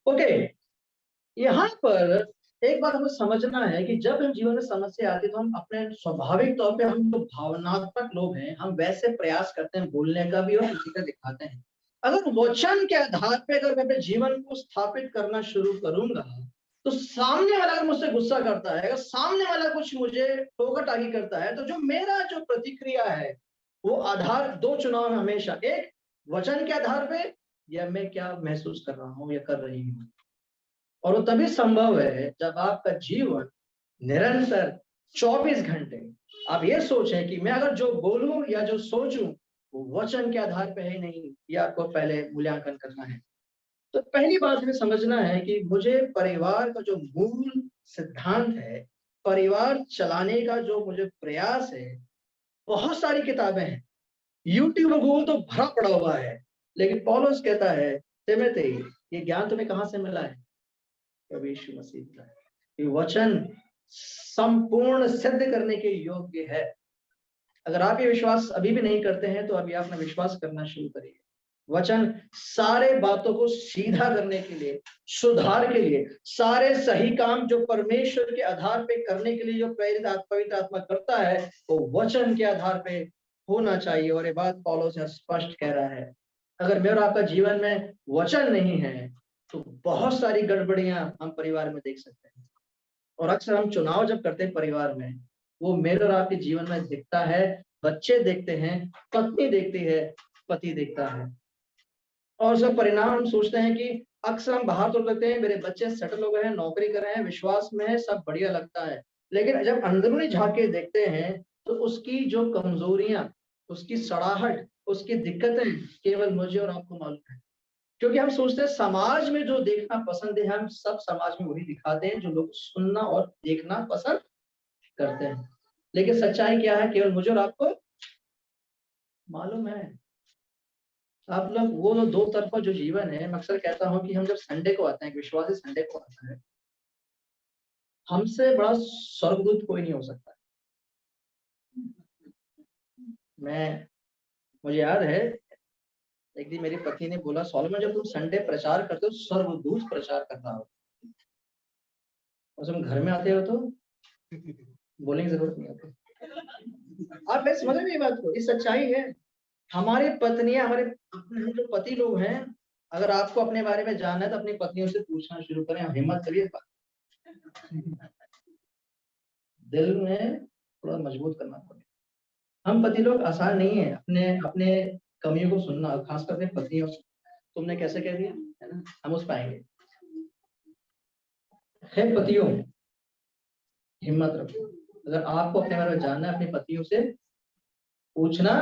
Okay, यहाँ पर एक बात हमें समझना है कि जब हम जीवन में समस्या आती है तो हम अपने स्वाभाविक तौर पे हम जो भावनात्मक लोग हैं हम वैसे प्रयास करते हैं बोलने का भी और किसी का दिखाते हैं। अगर वचन के आधार पे अगर मैं अपने जीवन को स्थापित करना शुरू करूंगा तो सामने वाला अगर मुझसे गुस्सा करता है, अगर सामने वाला कुछ मुझे टोका टाकी करता है, तो जो मेरा जो प्रतिक्रिया है वो आधार दो चुनाव है हमेशा, एक वचन के आधार पे या मैं क्या महसूस कर रहा हूँ या कर रही हूँ। और वो तभी संभव है जब आपका जीवन निरंतर 24 घंटे आप ये सोचें कि मैं अगर जो बोलूं या जो सोचूं वो वचन के आधार पे है नहीं, ये आपको पहले मूल्यांकन करना है। तो पहली बात हमें समझना है कि मुझे परिवार का जो मूल सिद्धांत है, परिवार चलाने का जो मुझे प्रयास है, बहुत सारी किताबें हैं, यूट्यूब और गूगल तो भरा पड़ा हुआ है, लेकिन पौलुस कहता है तिमोथी ये ज्ञान तुम्हें कहाँ से मिला है? प्रभु यीशु मसीह का ये वचन संपूर्ण सिद्ध करने के योग्य है। अगर आप ये विश्वास अभी भी नहीं करते हैं तो अभी आप अपना विश्वास करना शुरू करिए। वचन सारे बातों को सीधा करने के लिए, सुधार के लिए, सारे सही काम जो परमेश्वर के आधार पे करने के लिए जो प्रेरित पवित्र आत्मा करता है वो वचन के आधार पे होना चाहिए। और ये बात पौलुस स्पष्ट कह रहा है। अगर मेरा आपका जीवन में वचन नहीं है तो बहुत सारी गड़बड़ियां हम परिवार में देख सकते हैं। और अक्सर हम चुनाव जब करते हैं परिवार में, वो मेरे और आपके जीवन में दिखता है। बच्चे देखते हैं, पत्नी देखती है, पति देखता है, और उसका परिणाम हम सोचते हैं कि अक्सर हम बाहर तो लगते हैं मेरे बच्चे सेटल हो गए हैं, नौकरी कर रहे हैं, विश्वास में है, सब बढ़िया लगता है। लेकिन जब अंदरूनी झांक के देखते हैं तो उसकी जो कमजोरियां, उसकी सड़ाहट, उसकी दिक्कतें केवल मुझे और आपको मालूम है। क्योंकि हम सोचते हैं समाज में जो देखना पसंद है हम सब समाज में वही दिखाते हैं जो लोग सुनना और देखना पसंद करते हैं। लेकिन सच्चाई क्या है केवल मुझे और आपको मालूम है। आप लोग वो दो तरफा जो जीवन है, मैं अक्सर कहता हूँ कि हम जब संडे को आते हैं, विश्वासी संडे को आता है, हमसे बड़ा स्वर्गदूत कोई नहीं हो सकता। मुझे याद है एक दिन मेरी पत्नी ने बोला, सॉलोमन जब तुम संडे प्रचार करते हो स्वर्गदूत प्रचार करता हो, और तुम घर में आते हो तो बोलने की जरूरत नहीं आती। आप मैं समझ रहे बात को, ये सच्चाई है। हमारी पत्नियां, हमारे जो पति लोग हैं, अगर आपको अपने बारे में जानना है तो अपनी पत्नियों से पूछना शुरू करें, हिम्मत करिए, दिल में थोड़ा मजबूत करना पड़ेगा। हम पति लोग आसान नहीं है अपने अपने कमियों को सुनना, खासकर अपने पत्नियों से। तुमने कैसे कह दिया, है ना, हम उस पाएंगे। है पतियों, हिम्मत रखो। अगर आपको अपने बारे में जानना है अपनी पत्नियों से पूछना,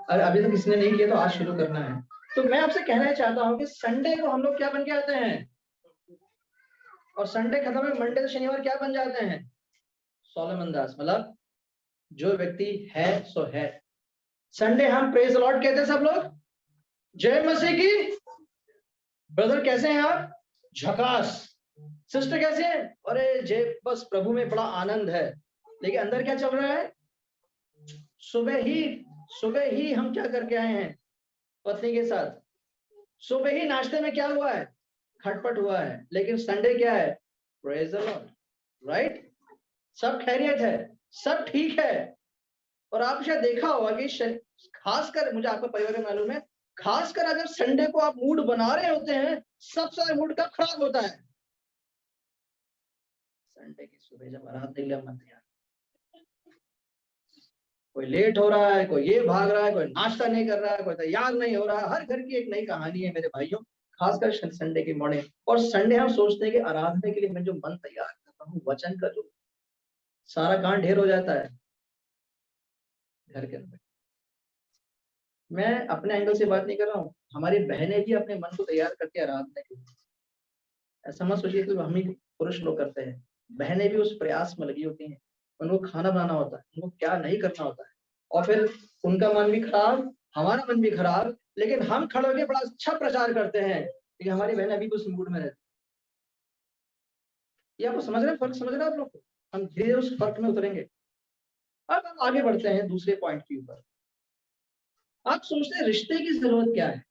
अगर अभी तक किसी ने नहीं किया तो आज शुरू करना है। तो मैं आपसे कहना चाहता हूँ कि संडे को हम लोग क्या बन के आते हैं, और संडे खत्म है, मंडे से शनिवार क्या बन जाते हैं, सोलोमन दास, मतलब जो व्यक्ति है सो है। संडे हम प्रेज लॉर्ड कहते हैं सब लोग, जय मसीह की। ब्रदर कैसे हैं आप, झकास। सिस्टर कैसे हैं, अरे जय, बस प्रभु में बड़ा आनंद है। लेकिन अंदर क्या चल रहा है, सुबह ही हम क्या करके आए हैं पत्नी के साथ, सुबह ही नाश्ते में क्या हुआ है, खटपट हुआ है। लेकिन संडे क्या है, प्रेज द लॉर्ड, राइट, सब खैरियत है, सब ठीक है। और आप शायद देखा होगा कि खासकर मुझे आपका परिवार में मालूम है, खासकर अगर संडे को आप मूड बना रहे होते हैं, सबसे मूड का खराब होता है संडे की सुबह जब आराधना मत यार। कोई लेट हो रहा है, कोई ये भाग रहा है, कोई नाश्ता नहीं कर रहा है, कोई तैयार नहीं हो रहा है। हर घर की एक नई कहानी है मेरे भाइयों, खासकर संडे की मॉर्निंग। और संडे हम सोचते हैं कि आराधना के लिए मैं जो मन तैयार करता हूँ, वचन का जो सारा कांड ढेर हो जाता है घर के अंदर। मैं अपने एंगल से बात नहीं कर रहा हूँ, हमारी बहनें भी अपने मन को तैयार करती है आराधना के लिए। ऐसा मत सोचिए कि हम ही पुरुष लोग करते हैं, बहनें भी उस प्रयास में लगी होती हैं। उनको खाना बनाना होता है, उनको क्या नहीं करना होता है, और फिर उनका मन भी खराब, हमारा मन भी खराब, लेकिन हम खड़े होकर बड़ा अच्छा प्रचार करते हैं कि हमारी बहन अभी उस मूड में रहती। ये आपको समझ रहे हैं, फर्क समझ रहे हैं आप लोग? हम धीरे उस फर्क में उतरेंगे। अब हम आगे बढ़ते हैं दूसरे पॉइंट के ऊपर। आप सोचते हैं रिश्ते की जरूरत क्या है?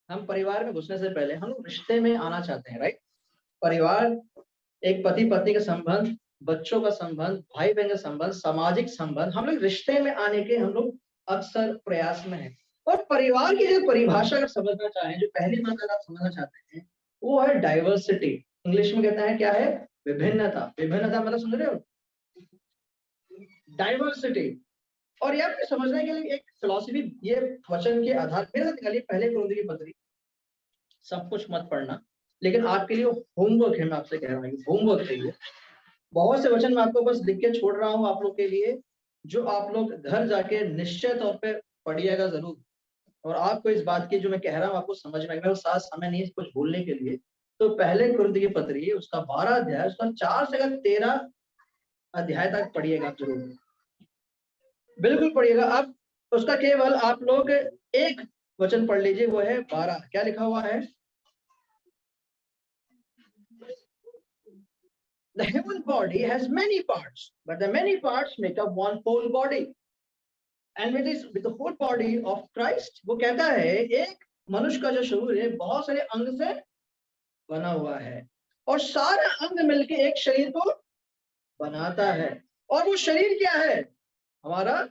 हम परिवार में घुसने से पहले हम लोग रिश्ते में आना चाहते हैं, राइट? परिवार एक पति पत्नी का संबंध, बच्चों का संबंध, भाई बहन का संबंध, सामाजिक संबंध, हम लोग रिश्ते में आने के हम लोग अक्सर प्रयास में हैं। और परिवार की जो परिभाषा अगर समझना चाहें, जो पहली बात अगर आप समझना चाहते हैं, वो है डाइवर्सिटी। इंग्लिश में कहते हैं क्या है? विभिन्नता। विभिन्नता मतलब समझ रहे हो? डाइवर्सिटी। और ये आपको समझने के लिए एक फिलॉसफी, ये वचन के आधार मेरे साथ निकालिए पहले कुरिन्थियों की पत्री। सब कुछ मत पढ़ना, लेकिन आपके लिए होमवर्क है, मैं आपसे कह रहा हूँ, होमवर्क है ये। बहुत से वचन मैं आपको बस लिख के छोड़ रहा हूँ आप लोग के लिए, जो आप लोग घर जाके निश्चय तौर पे पढ़िएगा जरूर। और आपको इस बात की जो मैं कह रहा हूँ आपको समझ में आएगा। मेरे साथ समय नहीं है कुछ बोलने के लिए। तो पहले कुरिन्थियों की पत्री उसका 12 अध्याय, उसका 4 से 13 अध्याय तक पढ़िएगा जरूर, बिल्कुल पढ़िएगा। अब उसका केवल आप लोग एक वचन पढ़ लीजिए, वो है 12। क्या लिखा हुआ है? The human body has many parts, but the many parts make up one whole body. And with the whole body of Christ, वो कहता है एक मनुष्य का जो शरीर है बहुत सारे अंग से बना हुआ है, और सारा अंग मिलके एक शरीर को बनाता है। और वो शरीर क्या है? हमारा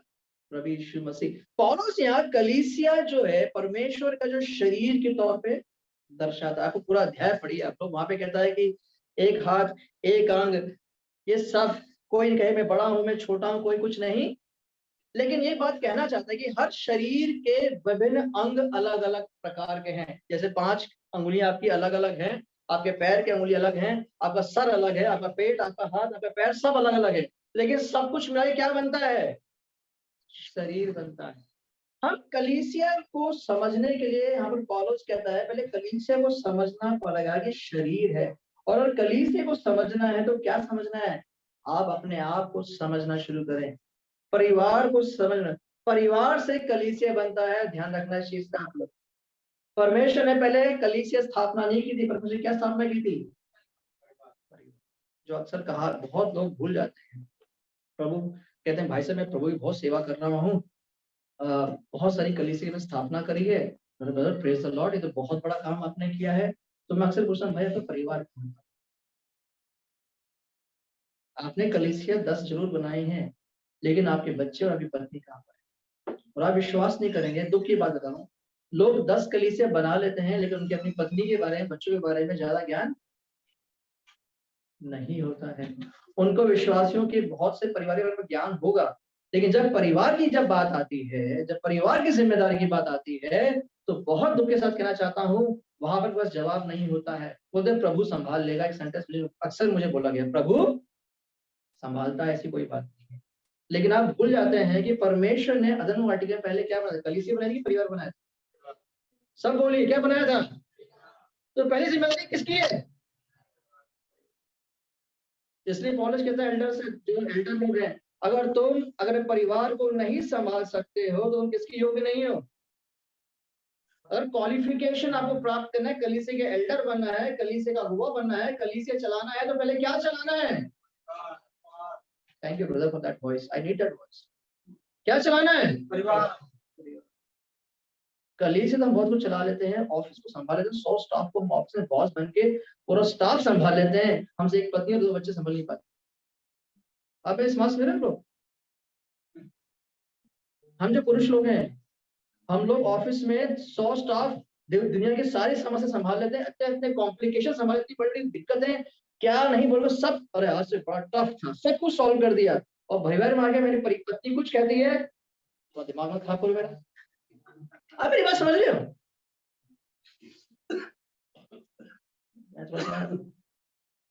प्रभु यीशु मसीह। पौलुस यहाँ कलीसिया जो है परमेश्वर का जो शरीर के तौर पे दर्शाता है। आपको पूरा अध्याय पढ़िए आप लोग, वहां पे कहता है कि एक हाथ, एक अंग, ये सब, कोई कहे मैं बड़ा हूं, मैं छोटा हूं, कोई कुछ नहीं। लेकिन ये बात कहना चाहता है कि हर शरीर के विभिन्न अंग अलग अलग प्रकार के हैं। जैसे 5 अंगुलियां आपकी अलग अलग हैं, आपके पैर की अंगुली अलग हैं, आपका सर अलग है, आपका पेट, आपका हाथ, आपका पैर सब अलग अलग है, लेकिन सब कुछ मिला के क्या बनता है? शरीर बनता है। हम कलीसिया को समझने के लिए, यहाँ पर पौलुस कहता है पहले कलीसिया को समझना पड़ेगा कि शरीर है। और अगर कलीसिया को समझना है तो क्या समझना है? आप अपने आप को समझना शुरू करें, परिवार को समझना। परिवार से कलीसिया बनता है, ध्यान रखना इस चीज का आप लोग। परमेश्वर ने पहले कलीसिया स्थापना नहीं की थी। परमेश्वर ने क्या स्थापना की थी? जो अक्सर कहा बहुत लोग भूल जाते हैं। प्रभु कहते हैं भाई साहब मैं प्रभु की बहुत सेवा कर रहा हूँ, बहुत सारी कलीसिया की स्थापना करी है। ब्रदर प्रेज द लॉर्ड, ये तो बहुत बड़ा काम आपने किया है। तो मैं अक्सर पूछता हूँ भाई आपका परिवार कौन था? आपने कलीसिया 10 जरूर बनाई हैं, लेकिन आपके बच्चे और आपकी पत्नी कहाँ पर है? और आप विश्वास नहीं करेंगे, दुख की बात बता रहा हूँ, लोग 10 कलीसिया बना लेते हैं, लेकिन उनकी अपनी पत्नी के बारे में, बच्चों के बारे में ज्यादा ज्ञान नहीं होता है। उनको विश्वासियों के बहुत से परिवार के बारे में ज्ञान होगा, लेकिन जब परिवार की जब बात आती है, जब परिवार की जिम्मेदारी की बात आती है, तो बहुत दुख के साथ कहना चाहता हूँ वहां पर बस जवाब नहीं होता है। बोलते प्रभु संभाल लेगा, एक सेंटेंस अक्सर मुझे बोला गया, प्रभु संभालता है, ऐसी कोई बात नहीं है। लेकिन आप भूल जाते हैं कि परमेश्वर ने अदन वाटिका पहले क्या बनाया? कलीसिया बनाई थी, परिवार बनाया था? सब बोलिए क्या बनाया था? तो पहली जिम्मेदारी किसकी है? इसलिए पौलुस कहता है एल्डर से, जो एल्डर लोग हैं, अगर परिवार को नहीं संभाल सकते हो तो तुम किसकी योग्य नहीं हो। अगर क्वालिफिकेशन आपको प्राप्त करना है, कलीसिया के एल्डर बनना है, कलीसिया का हुआ बनना है, कलीसिया चलाना है, तो पहले क्या चलाना है? Thank you brother for that voice, I need that voice. क्या चलाना है? परिवार। कलीसिया तो हम बहुत कुछ चला लेते हैं, ऑफिस को संभाल लेते हैं, 100 स्टाफ को ऑफिस में बॉस बन के पूरा स्टाफ संभाल लेते हैं, हमसे एक पत्नी और 2 बच्चे संभाल नहीं पाते। आप इस मास में लोग, हम जो पुरुष लोग हैं, हम लोग ऑफिस में 100 स्टाफ, दुनिया की सारी समस्या संभाल लेते हैं, इतने इतने कॉम्प्लिकेशन संभाल, इतनी बड़ी दिक्कतें, क्या नहीं बोलो सब, अरे आज से बड़ा टफ था, सब कुछ सॉल्व कर दिया। और परिवार में आके मेरी पत्नी कुछ कहती है तो दिमाग में खराब हो मेरा। आप मेरी बात समझ रहे हो?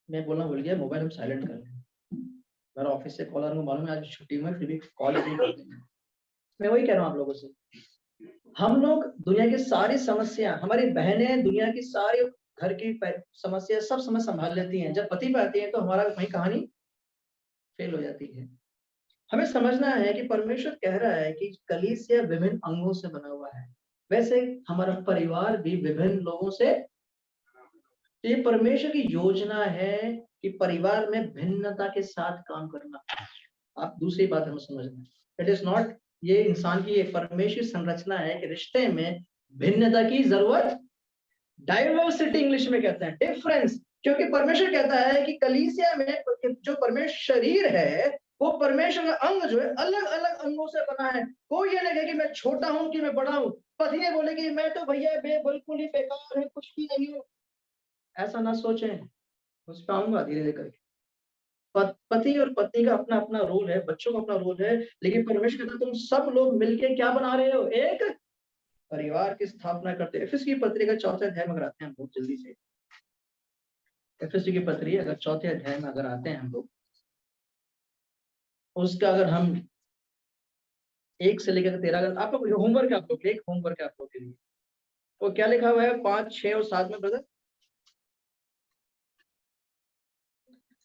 मैं बोलना भूल गया, मोबाइल हम साइलेंट कर लें। मेरा ऑफिस से कॉल आ रहा, मालूम है आज छुट्टी में, फिर भी कॉल नहीं करते हैं। मैं वही कह रहा हूँ आप लोगों से, हम लोग दुनिया की सारी समस्या, हमारी बहनें दुनिया की सारी घर की समस्या सब समझ संभाल लेती हैं, जब पति पे आती है तो हमारा वही कहानी फेल हो जाती है। हमें समझना है कि परमेश्वर कह रहा है कि कलीसिया विभिन्न अंगों से बना हुआ है, वैसे हमारा परिवार भी विभिन्न लोगों से। तो ये परमेश्वर की योजना है कि परिवार में भिन्नता के साथ काम करना। आप दूसरी बात हमें समझना, इट इज नॉट, ये इंसान की एक परमेश्वर संरचना है कि रिश्ते में भिन्नता की जरूरत डाइवर्सिटी इंग्लिश में कहते हैं, डिफरेंस। क्योंकि परमेश्वर कहता है कि कलीसिया में जो परमेश्वर शरीर है, वो परमेश्वर का अंग जो है अलग अलग अंगों से बना है। कोई ये नहीं कहे कि मैं छोटा हूं कि मैं बड़ा हूं। पत्नी ने बोले कि मैं तो भैया बिल्कुल ही बेकार है, कुछ भी नहीं हूं। ऐसा ना सोचें, उस पर आऊंगा धीरे धीरे करके। पति और पत्नी का अपना अपना रोल है, बच्चों का अपना रोल है, लेकिन परमेश्वर कहता है तुम सब लोग मिलके क्या बना रहे हो, एक परिवार की स्थापना करते हैं। इफिसी की पत्री का 4 अध्याय में अगर आते हैं हम बहुत जल्दी से, इफिसी की पत्री अगर 4 अध्याय में अगर आते हैं हम लोग, उसका अगर हम 1 से लेकर 13, आप लोग होमवर्क है, आप लोग एक होमवर्क है आप लोग के लिए। वो क्या लिखा हुआ है 5, 6 और 7 में ब्रदर?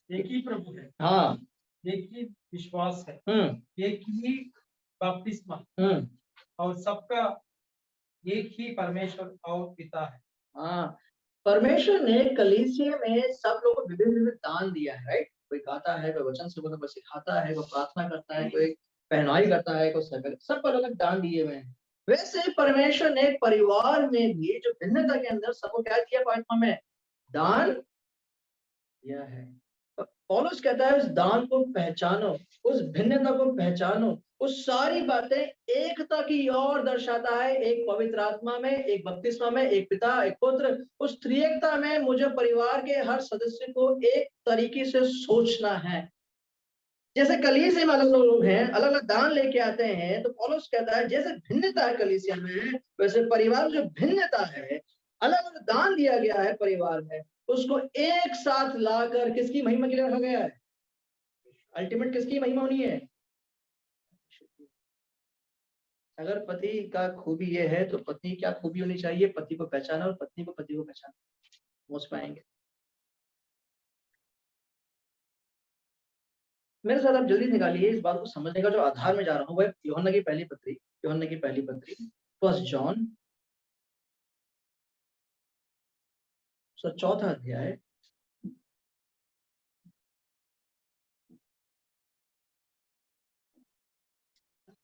एक ही प्रभु है, हाँ, एक ही विश्वास है, एक ही बपतिस्मा और सबका एक ही परमेश्वर और पिता है। हाँ, परमेश्वर ने कलीसिया में सब लोगों को विभिन्न विभिन्न दान दिया है, राइट? कोई गाता है, कोई वचन से कोई सिखाता है, कोई प्रार्थना करता है, कोई पहनाई करता है, कोई सब अलग अलग दान दिए हुए हैं। वैसे परमेश्वर ने परिवार में भी जो भिन्नता के अंदर सबको क्या दिया, आत्मा में दान दिया है। पौलुस कहता है उस दान को पहचानो, उस भिन्नता को पहचानो। उस सारी बातें एकता की ओर दर्शाता है, एक पवित्र आत्मा में, एक बपतिस्मा में, एक पिता, एक पुत्र। उस त्रिएकता में मुझे परिवार के हर सदस्य को एक तरीके से सोचना है। जैसे कलीसिया में अलग अलग लोग हैं, अलग अलग दान लेके आते हैं, तो पौलुस कहता है जैसे भिन्नता है कलीसिया में, वैसे परिवार में जो भिन्नता है, अलग अलग दान दिया गया है परिवार में, उसको एक साथ लाकर किसकी महिमा के लिए रखा गया है? अल्टीमेट किसकी महिमा होनी है? अगर पति का खूबी ये है तो पत्नी क्या खूबी होनी चाहिए? पति को पहचाना और पत्नी को पति को पहचाना, समझ पाएंगे। मेरे साथ आप जल्दी निकालिए, इस बात को समझने का जो आधार में जा रहा हूँ वह यूहन्ना की पहली पत्री, यूहन्ना की पहली पत्री 1 जॉन, उसका 4था अध्याय,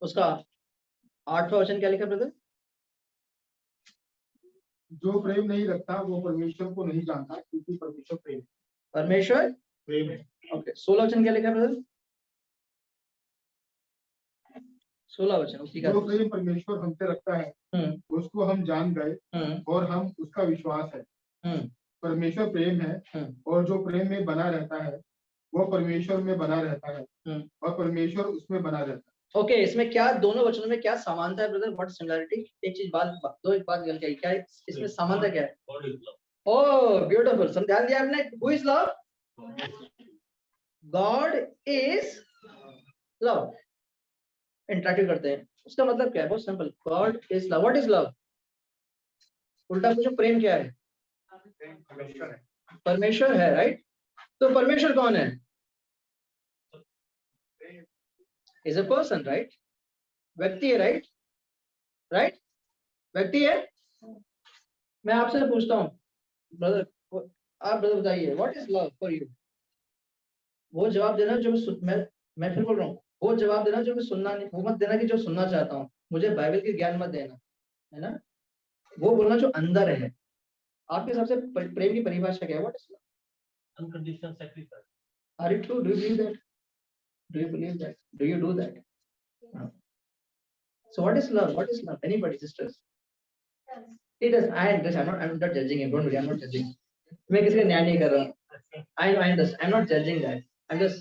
उसका 8वां वचन क्या लिखा ब्रदर? जो प्रेम नहीं रखता वो परमेश्वर को नहीं जानता, क्योंकि परमेश्वर प्रेम है। परमेश्वर प्रेम है। ओके, 16 वचन क्या लिखा ब्रदर? 16 वचन उसी का। जो प्रेम परमेश्वर हमसे रखता है उसको हम जान गए और हम उसका विश्वास है। परमेश्वर प्रेम है और जो प्रेम में बना रहता है वो परमेश्वर में बना रहता है और परमेश्वर उसमें बना रहता है। ओके, इसमें क्या दोनों वचनों में क्या समानता है ब्रदर? What similarity? एक चीज बात दो, एक बात गल क्या है इसमें समानता क्या है? ओह ब्यूटीफुल, सब ध्यान दिया आपने। Who is love? God is love. Interactive करते हैं, उसका मतलब क्या है? बहुत simple, God is love. What is love? उल्टा पूछो, प्रेम क्या है? परमेश्वर है, राइट? तो परमेश्वर कौन है? Is a person, right? व्यक्ति है, राइट? राइट, व्यक्ति है। मैं आपसे पूछता हूँ ब्रदर, आप ब्रदर बताइए, what is love for you? वो जवाब देना जो मैं फिर बोल रहा हूँ, वो जवाब देना जो मैं सुनना नहीं, वो मत देना कि जो सुनना चाहता हूँ, मुझे बाइबल के ज्ञान मत देना, है ना? वो बोलना जो अंदर है। आपके हिसाब से प्रेम की परिभाषा क्या है? What is love? Unconditional sacrifice. Are you true? Do you believe that? Do you believe that? Do you do that? No. So what is love? What is love? Anybody, sisters? It is. I'm not judging him. Don't worry. I'm not judging. मैं किसी का न्याय नहीं कर रहा। I'm not judging that. I'm just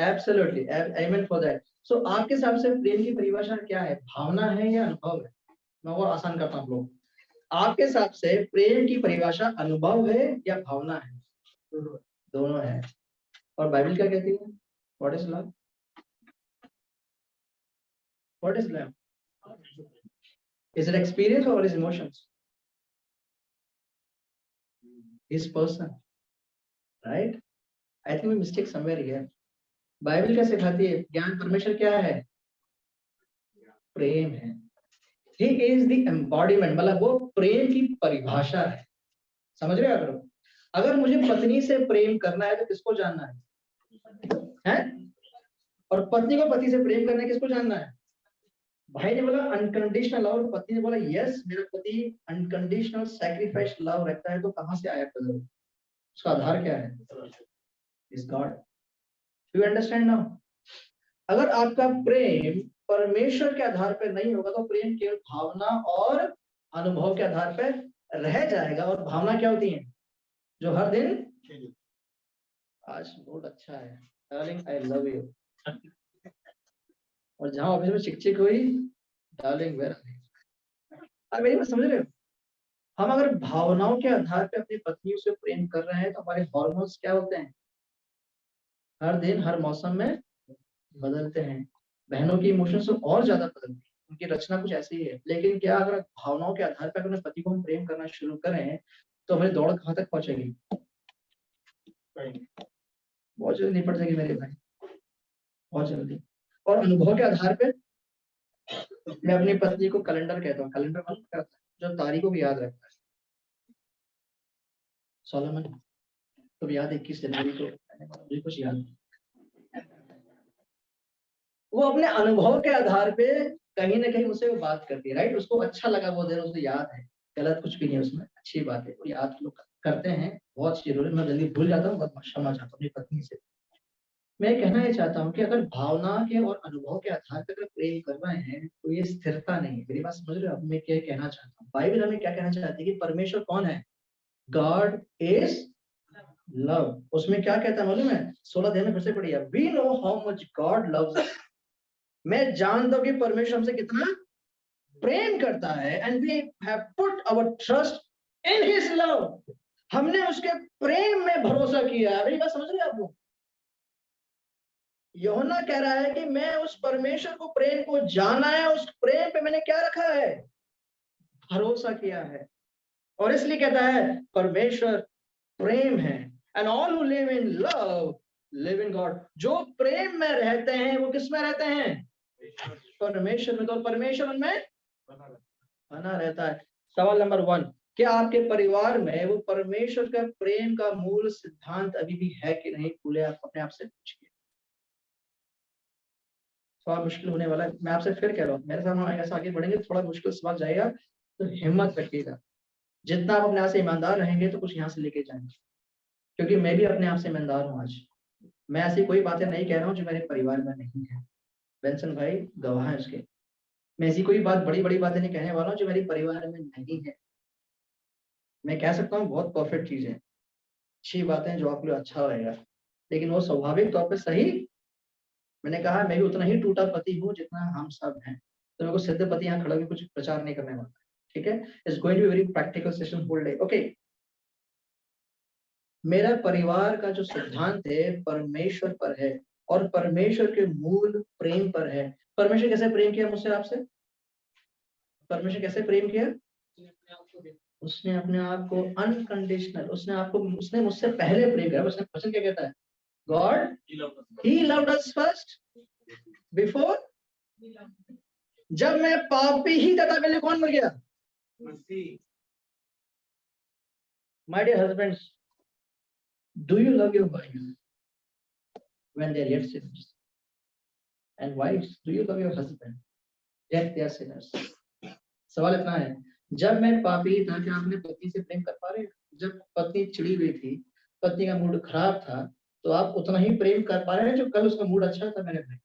absolutely. I meant for that. So आपके हिसाब से प्रेम की परिभाषा क्या है? भावना है या अनुभव है? मैं और आसान करता हूँ लोग। आपके हिसाब से प्रेम की परिभाषा अनुभव है या भावना है? दोनों है। और बाइबल क्या कहती है? What is love? What is love? Is it experience or is emotions? His person, right? I think we mistake somewhere here. Bible क्या सिखाती है? ज्ञान परमेश्वर क्या है? प्रेम है। He is the embodiment, मतलब वो प्रेम की परिभाषा है। समझ रहे हो? अगर मुझे पत्नी से प्रेम करना है तो किसको जानना है? हैं? और पत्नी को पति से प्रेम करना है किसको जानना है? भाई ने बोला अनकंडीशनल लव, पति ने बोला यस मेरा पति अनकंडीशनल सैक्रिफाइस लव रखता है, तो कहां से आया कदर? उसका आधार क्या है? Is God. You understand now? अगर आपका प्रेम परमेश्वर के आधार पर नहीं होगा तो प्रेम केवल भावना और अनुभव के आधार पर रह जाएगा। और भावना क्या होती है? जो हर दिन, आज बहुत अच्छा है डार्लिंग आई लव यू, और जहां ऑफिस में चिक हुई डार्लिंग वेर, अब मेरी बात समझ रहे हो? हम अगर भावनाओं के आधार पे अपनी पत्नियों से प्रेम कर रहे हैं तो हमारे हार्मोन्स क्या होते हैं? हर दिन हर मौसम में बदलते हैं। बहनों की इमोशंस तो और ज्यादा बदलती है, उनकी रचना कुछ ऐसी है। लेकिन क्या अगर भावनाओं के आधार पर अपने पति को हम प्रेम करना शुरू करें तो हमारी दौड़ कहाँ तक पहुंचेगी? बहुत जल्दी निपट जाएगी मेरे भाई, बहुत जल्दी। और अनुभव के आधार पे मैं अपनी पत्नी को कैलेंडर कहता हूँ। कैलेंडर मतलब क्या होता है? जो तारीखों को याद रखता है। सोलोमन तो याद 21 जनवरी को मुझे कुछ याद नहीं। वो अपने अनुभव के आधार पे कहीं ना कहीं मुझसे वो बात करती है, राइट? उसको अच्छा लगा वो दिन, उसको याद है, गलत कुछ भी नहीं उसमें, अच्छी बात है, वो याद लोग करते हैं। बहुत जरूरी, मैं जल्दी भूल जाता हूँ, बहुत क्षमा चाहता हूँ अपनी पत्नी से। मैं कहना ये चाहता हूँ कि अगर भावना के और अनुभव के आधार पर अगर प्रेम कर रहे हैं तो ये स्थिरता नहीं है। मेरी बात समझ रहे हो? अब मैं क्या कहना चाहता हूँ? बाइबल हमें क्या कहना चाहती है कि परमेश्वर कौन है? God is love. उसमें क्या कहता है मालूम है? 16 अध्याय में फिर से पढ़िए, we know how much God loves us. मैं जानता हूँ कि परमेश्वर हमसे कितना प्रेम करता है, and we have put our trust in his love. हमने उसके प्रेम में भरोसा किया। मेरी बात समझ रहे हैं आप लोग? यूहन्ना कह रहा है कि मैं उस परमेश्वर को, प्रेम को जाना है, उस प्रेम पे मैंने क्या रखा है? भरोसा किया है। और इसलिए कहता है परमेश्वर प्रेम है, and all who live in love live in God. जो प्रेम में रहते हैं वो किस में रहते हैं? परमेश्वर में। तो परमेश्वर उनमें बना रहता है। सवाल नंबर 1, क्या आपके परिवार में वो परमेश्वर का प्रेम का मूल सिद्धांत अभी भी है कि नहीं? खुले आप अपने आप से पूछिए। थोड़ा मुश्किल होने वाला है, मैं आपसे फिर कह रहा हूँ, मेरे साथ ऐसा आगे बढ़ेंगे थोड़ा मुश्किल सवाल जाएगा, तो हिम्मत रखिएगा। जितना आप अपने आप से ईमानदार रहेंगे तो कुछ यहाँ से लेके जाएंगे, क्योंकि मैं भी अपने आप से ईमानदार हूँ। आज मैं ऐसी कोई बातें नहीं कह रहा हूँ जो मेरे परिवार में नहीं है। बेंसन भाई गवाह है उसके। मैं ऐसी कोई बड़ी बड़ी बातें नहीं कहने वाला हूँ जो मेरे परिवार में नहीं है। मैं कह सकता हूँ बहुत परफेक्ट चीजें, अच्छी बातें जो आपके लिए अच्छा रहेगा, लेकिन वो स्वाभाविक तौर पर सही। मैंने कहा मैं भी उतना ही टूटा पति हूँ जितना हम सब हैं, तो मेरे को सिद्ध पति यहाँ खड़ा होकर कुछ प्रचार नहीं करने वाला। ठीक है? It's going to be very practical session whole day. Okay, मेरा परिवार का जो सिद्धांत है परमेश्वर पर है, और परमेश्वर के मूल प्रेम पर है। परमेश्वर कैसे प्रेम किया मुझसे आपसे? परमेश्वर कैसे प्रेम किया? उसने अपने आप को अनकंडीशनल, उसने मुझसे पहले प्रेम किया। उसने वचन क्या कहता है? God he loved us first before. जब मैं पापी ही था तब पहले कौन मर गया? My dear husbands, do you love your wife when they are yet sinners? And wives, do you love your husband yet they are sinners? सवाल इतना है, जब मैं पापी था क्या आपने पत्नी से प्रेम कर पा रहे? जब पत्नी चिड़ी हुई थी, पत्नी का मूड खराब था, तो आप उतना ही प्रेम कर पा रहे हैं जो कल उसका मूड अच्छा था मेरे भाई?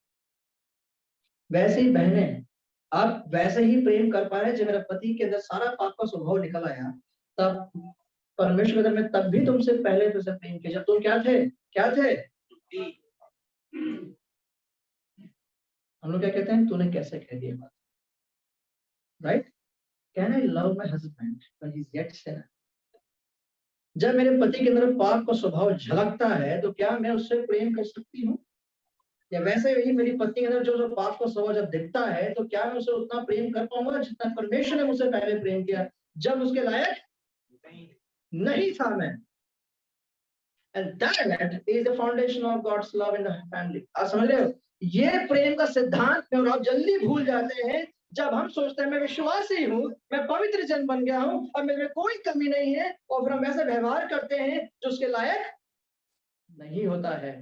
वैसे ही बहनें, आप वैसे ही प्रेम कर पा रहे हैं जब मेरा पति के अंदर सारा पाप का स्वभाव निकल आया, तब परमेश्वर ने तब भी तुमसे पहले तुमसे प्रेम किया जब तुम क्या थे? हम लोग क्या कहते हैं? तूने कैसे कह दिया बात, right? Can I love my husband when he is yet Sinner? जब मेरे पति के अंदर पाप का स्वभाव झलकता है तो क्या मैं उससे प्रेम कर सकती हूँ? या वैसे ही मेरी पत्नी के अंदर जो पाप का स्वभाव जब दिखता है तो क्या मैं उसे उतना प्रेम कर पाऊंगा जितना परमेश्वर ने मुझसे पहले प्रेम किया जब उसके लायक नहीं था मैं? And that is the foundation of God's love in the family. आप समझ रहे हो? ये प्रेम का सिद्धांत में, और आप जल्दी भूल जाते हैं जब हम सोचते हैं मैं विश्वासी हूँ, मैं पवित्र जन बन गया हूँ और मेरे में कोई कमी नहीं है, और फिर हम ऐसे व्यवहार करते हैं जो उसके लायक नहीं होता है,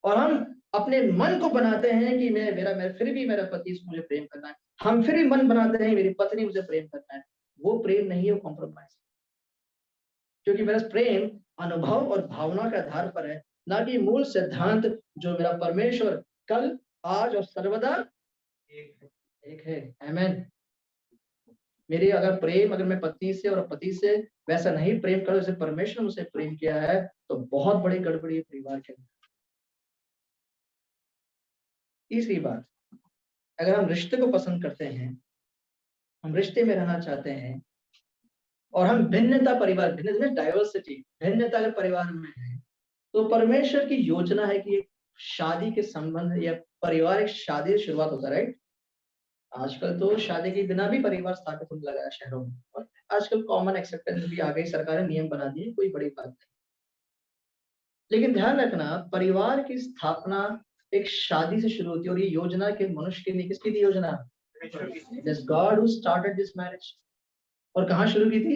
और हम अपने मन को बनाते हैं कि मैं फिर भी मेरा पति मुझे प्रेम करना है, हम फिर भी मन बनाते हैं मेरी पत्नी मुझे प्रेम करना है, वो प्रेम नहीं है, वो कॉम्प्रोमाइज। क्योंकि मेरा प्रेम अनुभव और भावना के आधार पर है, ना कि मूल सिद्धांत जो मेरा परमेश्वर कल आज और सर्वदा एक है। आमेन। मेरी अगर मैं पत्नी से और पति से वैसा नहीं प्रेम करो जैसे परमेश्वर ने मुझसे प्रेम किया है, तो बहुत बड़ी गड़बड़ी है परिवार के अंदर। तीसरी बात, अगर हम रिश्ते को पसंद करते हैं, हम रिश्ते में रहना चाहते हैं, और हम भिन्नता डाइवर्सिटी भिन्नता अगर परिवार में है, तो परमेश्वर की योजना है कि शादी के संबंध या पारिवारिक शादी की शुरुआत होता है, राइट। आजकल तो शादी के बिना भी परिवार स्थापित होने लगा है शहरों में, और आजकल कॉमन एक्सेप्टेंस भी आ गई, सरकार ने नियम बना दिए, कोई बड़ी बात नहीं। लेकिन ध्यान रखना, परिवार की स्थापना एक शादी से शुरू होती है, और ये योजना के मनुष्य के लिए किसकी थी योजना? This God who started this marriage. और कहाँ शुरू की थी?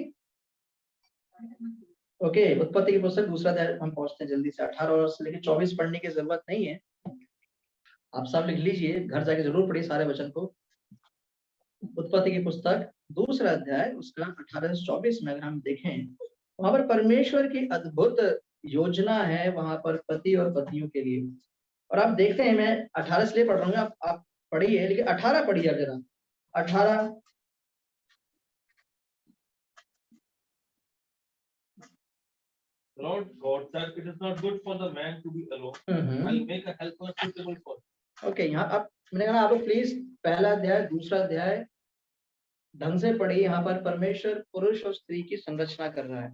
ओके, उत्पत्ति की पुस्तक 2 अध्याय हम पहुंचते हैं जल्दी से। 18 से लेकर 24 पढ़ने की जरूरत नहीं है, आप सब लिख लीजिए, घर जाके जरूर पढ़िए सारे वचन को। उत्पत्ति की पुस्तक 2 अध्याय उसका 18 से 24 में अगर हम देखें, वहां पर परमेश्वर की अद्भुत योजना है वहां पर पति और पत्नियों के लिए। और आप देखते हैं, मैं 18 से पढ़ रहा हूँ, आप पढ़िए, लेकिन 18 पढ़िए जरा। 18 Lord God said, "It is not good for the man to be alone. I'll make a helper suitable for him." Okay, यहाँ आप मैंने कहा आप लोग प्लीज पहला अध्याय 2 अध्याय ढंग से पढ़िए। यहाँ पर परमेश्वर पुरुष और स्त्री की संरचना कर रहा है।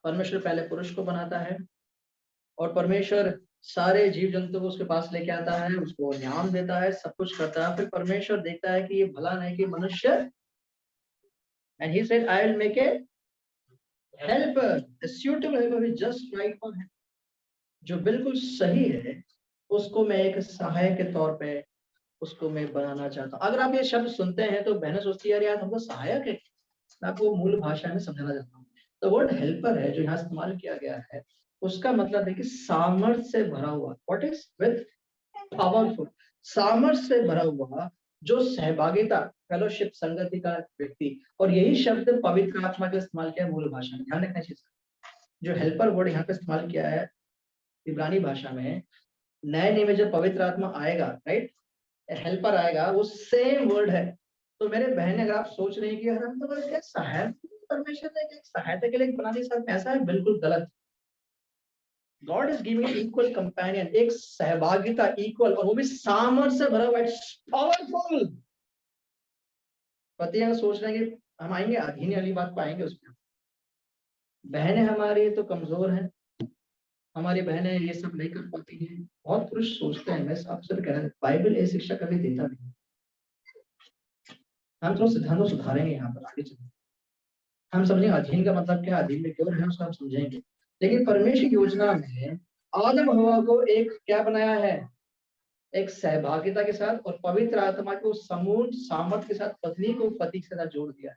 परमेश्वर पहले पुरुष को बनाता है, और परमेश्वर सारे जीव जंतु को उसके पास लेके आता है, उसको न्याम देता है, सब कुछ करता है। फिर परमेश्वर देखता है कि ये भला नहीं कि मनुष्य, and he said I will make a helper, a suitable helper is just right for him। जो बिल्कुल सही है उसको मैं एक सहायक के तौर पे उसको मैं बनाना चाहता हूँ। अगर आप ये शब्द सुनते हैं तो बहनें सोचती है यार हमको सहायक है, मैं आपको मूल भाषा में समझाना चाहता हूँ। तो वर्ड हेल्पर है जो यहाँ इस्तेमाल किया गया है, उसका मतलब है कि सामर्थ्य से भरा हुआ। व्हाट इज विद पावरफुल, सामर्थ्य से भरा हुआ, जो सहभागिता, फेलोशिप, संगति का व्यक्ति। और यही शब्द पवित्र आत्मा का इस्तेमाल किया मूल भाषा में। ध्यान रखना चाहिए, जो हेल्पर वर्ड यहाँ पे इस्तेमाल किया है इब्रानी भाषा में, नए नियम में जब पवित्र आत्मा आएगा, राइट, हेल्पर आएगा, वो सेम वर्ड है। तो मेरे बहन, अगर आप सोच रहे हैं कि हम तो क्या सहायता, परमेश्वर ने क्या सहायता के लिए बना दी, सब ऐसा है, बिल्कुल गलत। God is giving equal companion, एक सहभागिता इक्वल, और वो भी सामर्थ्य से भरा हुआ, पावरफुल। पति सोच रहे हैं कि हम आएंगे, अधीन वाली बात पाएंगे उसमें। बहनें हमारी तो कमजोर हैं, हमारी बहनें ये सब नहीं कर पाती हैं। बहुत पुरुष सोचते हैं, मैं आपसे कह रहा हूँ, बाइबल ये शिक्षा कभी देता नहीं। हम थोड़ा सिद्धांतों सुधारेंगे यहाँ पर आगे चलते, हम समझेंगे अधीन का मतलब क्या, अधीन में क्यों है उसका हम समझेंगे। लेकिन परमेश्वर की योजना में आदम हवा को एक क्या बनाया है, एक सहभागिता के साथ, और पवित्र आत्मा को समूह सामर्थ्य के साथ पत्नी को पति के साथ जोड़ दिया है।